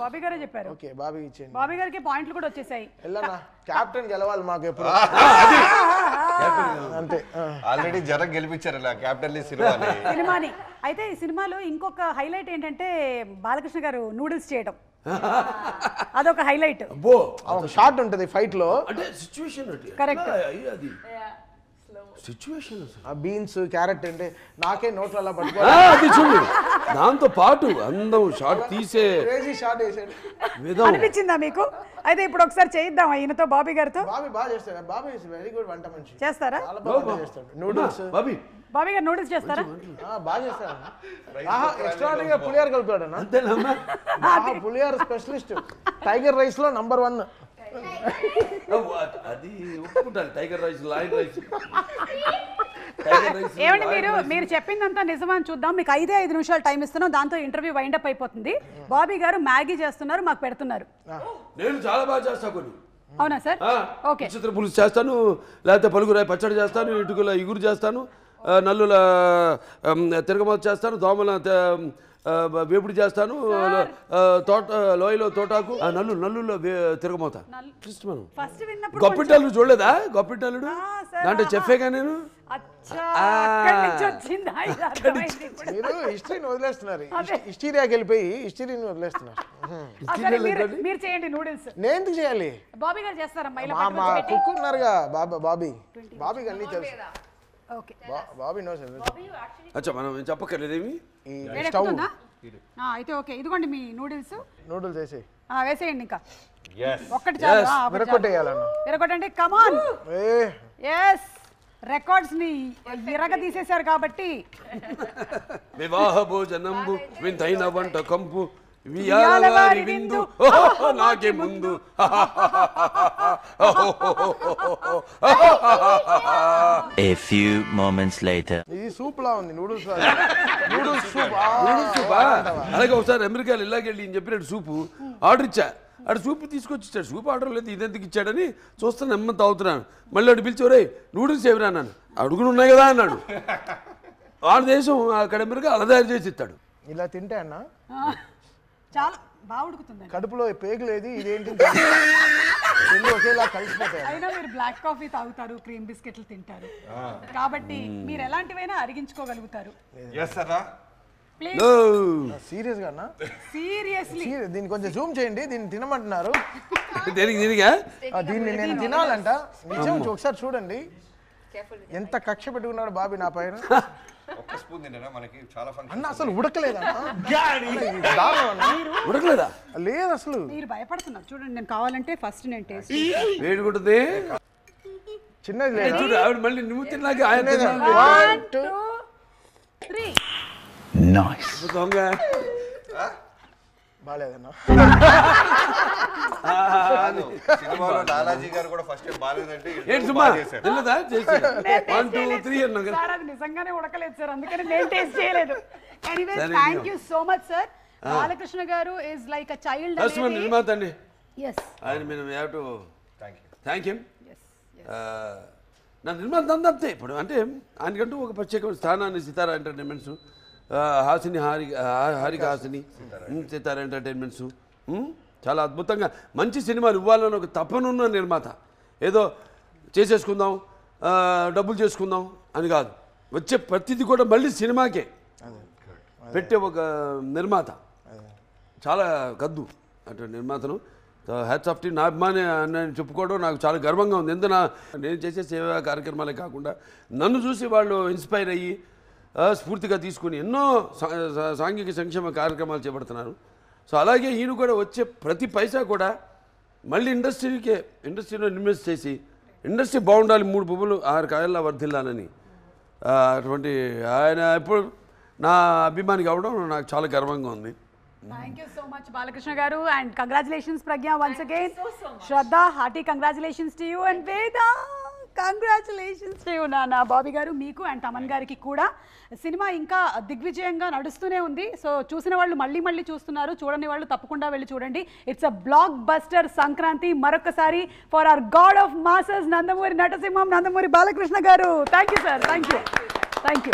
బాబీ గారే చెప్పారు. ఓకే, బాబీ ఇచ్చేయండి. బాబీ గారికి పాయింట్లు కూడా వచ్చేసాయి. వెళ్ళన్నా కెప్టెన్ గెలవాలి మాకు ఎప్పుడు. అంతే, ఆల్రెడీ జనం గెలిపించారు కెప్టెన్ సినిమాని. అయితే ఈ సినిమాలో ఇంకొక హైలైట్ ఏంటంటే బాలకృష్ణ గారు నూడిల్స్ చేయడం, అదొక హైలైట్. షార్ట్ ఉంటుంది ఫైట్ లో. అంటే సిచ్యువేషన్ కరెక్ట్. అది సిచ్యువేషన్. ఆ బీన్స్ క్యారెట్ అంటే నాకే నోట్లో అలా పట్టుకోవాలి చూడు, దాంతో పాటు అందం షార్ట్ తీసే షార్ట్ వేసాడు అనిపించిందా మీకు? అయితే ఇప్పుడు ఒకసారి చేయిద్దాం ఈయనతో, బాబీ గారితో. బాబీ బాగా చేస్తాడు. బాబీ వెరీ గుడ్ వంట మనిషి. చేస్తారా? చాలా బాగా చేస్తాడు నూడిల్స్. బాబీ గారు నూడిల్స్ చేస్తారా? బాగా చేస్తాడు. ఎక్స్ట్రాడినరీగా పులిహార కలుపుతాడు. అంతేనమ్మా, పులిహార స్పెషలిస్ట్. టైగర్ రైస్ లో నంబర్ 1. అది ఒప్పుకుంటాను. Tiger rice, lion rice. ఏమండి మీరు చెప్పిందంతా నిజమా అని చూద్దాం. మీకు 5 నిమిషాలు టైం ఇస్తున్నాం, దాంతో ఇంటర్వ్యూ వైండప్ అయిపోతుంది. బాబీ గారు మ్యాగీ చేస్తున్నారు, మాకు పెడుతున్నారు. నేను చాలా బాగా చేస్తాను కొన్ని. అవునా సార్? ఓకే. చిత్ర పులుసు చేస్తాను, లేకపోతే పలుగురాయి పచ్చడి చేస్తాను, ఇటుకల ఇగురు చేస్తాను, నల్లుల తిరగమాత చేస్తాను, దోమల వేపుడు చేస్తాను, తోట లోయలో తోటాకు, నల్లులో తిరగమోతా. మనం ఫస్ట్ విన్నప్పుడు గొప్పింటాలు చూడలేదా? గొప్పింటాలుడు దాంట్లో చెప్పేగా నేను. మీరు హిస్టరీని వదిలేస్తున్నారు, హిస్టీరియాకి వెళ్ళిపోయి హిస్టరీని వదిలేస్తున్నారు. మీరు చేయండి నూడిల్స్. నేను ఎందుకు చేయాలి? బాబీ గారు చేస్తారమ్మా. మా కుక్ ఉన్నారుగా బాబీకి అన్నీ తెలుసు. Okay Bobby no sir. అచ్చా మనం చెప్పక్కర్లేదేమి. స్టవ్ అయితే ఓకే, ఇదిగోండి మీ నూడిల్స్. నూడిల్స్ వేసి వేసేయండి. ఇంకా ఒక్కటి చాలు. విరగొట్టేయాలన్నా. విరగొట్టండి. కమాన్. ఎస్, రికార్డ్స్ ని విరగ తీసేశారు కాబట్టి. వివాహ భోజనంబు వింతైన వంట కంపు విందు నాకే ముందు. A few moments later. ఇది సూప్ లా ఉంది. Noodles soup. అలాగే ఒకసారి అమెరికాలో ఇలాగెళ్ళి చెప్పినట్టు సూపు ఆర్డర్ ఇచ్చా. అటు సూపు తీసుకొచ్చి ఇచ్చాడు. సూప్ ఆర్డర్ లేదు, ఇదెందుకు ఇచ్చాడని చూస్తాను, నెమ్మది తాగుతున్నాను. మళ్ళీ అటు పిలిచేవరే నూడిల్స్ ఏమిరా అన్నాను. అడుగులు ఉన్నాయి కదా అన్నాడు. ఆ దేశం అక్కడ అమెరికా అలా తయారు చేసి ఇస్తాడు. ఇలా తింటే అన్న చాలా బాగా ఉడుకుతుంది. కడుపులో పేగు లేదు, ఇదేంటి ఒకేలా కలిసిపోతాయి. అయినా మీరు బ్లాక్ కాఫీ తాగుతారు, క్రీమ్ బిస్కెట్లు తింటారు కాబట్టి మీరు ఎలాంటివైనా అరిగించుకోగలుగుతారు. సీరియస్ గా అన్న? సీరియస్లీ దీన్ని కొంచెం జూమ్ చేయండి. దీన్ని తినమంటున్నారు. దీనిగా దీన్ని నేను తినాలంట. నిజం ఒకసారి చూడండి ఎంత కక్ష పెట్టుకున్నాడు బాబీ నా పైన. అన్న అసలు ఉడకలేదా? ఉడకలేదా? లేదు అసలు. మీరు భయపడుతున్నారు చూడండి. నేను కావాలంటే ఫస్ట్ నేను టేస్ట్. వేడుకుంటుంది చిన్నది లేదు. చూడు ఆవిడ మళ్ళీ నువ్వు తిన్నాక ఆయన 1 2 3. దొంగ బాగాలేదన్నా. సినిమాలో లాలాజీ గారు కూడా ఫస్ట్ టైం బాలేదంటే ఏంటి సుమా తిన్నదా? చేసి 1 2 3 అన్నాం కదా. సార్ అది నిజంగానే ఉడకలేదు సార్, అందుకని నేను టేస్ట్ చేయలేదు. Anyway thank you so much sir. Balakrishna గారు ఇస్ లైక్ అ చైల్డ్. నిర్మాత అండి. yes ఆయన మేము హ్యావ్ టు థ్యాంక్ హిమ్. నా నిర్మాత అంతే. ఇప్పుడు అంటే ఆయనకంటూ ఒక ప్రత్యేకమైన స్థానాన్ని సితారా ఎంటర్టైన్మెంట్స్, హాసిని హారిక హాసిని, సితారా ఎంటర్టైన్మెంట్స్ చాలా అద్భుతంగా మంచి సినిమాలు ఇవ్వాలని ఒక తపనున్న నిర్మాత. ఏదో చేసేసుకుందాం, డబ్బులు చేసుకుందాం అని కాదు, వచ్చే ప్రతిదీ కూడా మళ్ళీ సినిమాకే పెట్టే ఒక నిర్మాత. చాలా కద్దు అంటే నిర్మాతను. Hats off tea. నా అభిమాని అని చెప్పుకోవడం నాకు చాలా గర్వంగా ఉంది. ఎందుకు నేను చేసే సేవా కార్యక్రమాలే కాకుండా నన్ను చూసి వాళ్ళు ఇన్స్పైర్ అయ్యి స్ఫూర్తిగా తీసుకుని ఎన్నో సాంఘిక సంక్షేమ కార్యక్రమాలు చేపడుతున్నారు. సో అలాగే ఈయన కూడా వచ్చే ప్రతి పైసా కూడా మళ్ళీ ఇండస్ట్రీలో ఇన్వెస్ట్ చేసి ఇండస్ట్రీ బాగుండాలి, 3 పువ్వులు 6 కాయల్లా వర్ధిల్లాలని అటువంటి ఆయన ఇప్పుడు నా అభిమాని కావడం నాకు చాలా గర్వంగా ఉంది. Thank you so much Balakrishna garu, and congratulations Pragya once again. Shraddha, hearty congratulations to you, and Veda, congratulations to you Nana. Bobby garu meeku and Taman gariki kuda cinema ఇంకా దిగ్విజయంగా నడుస్తూనే ఉంది. సో చూసిన వాళ్ళు మళ్ళీ చూస్తున్నారు, చూడని వాళ్ళు తప్పకుండా వెళ్ళి చూడండి. It's a blockbuster Sankranti. మరొకసారి for our god of masses Nandamuri నటసింహం, Nandamuri Balakrishna garu. Thank you sir. Thank you.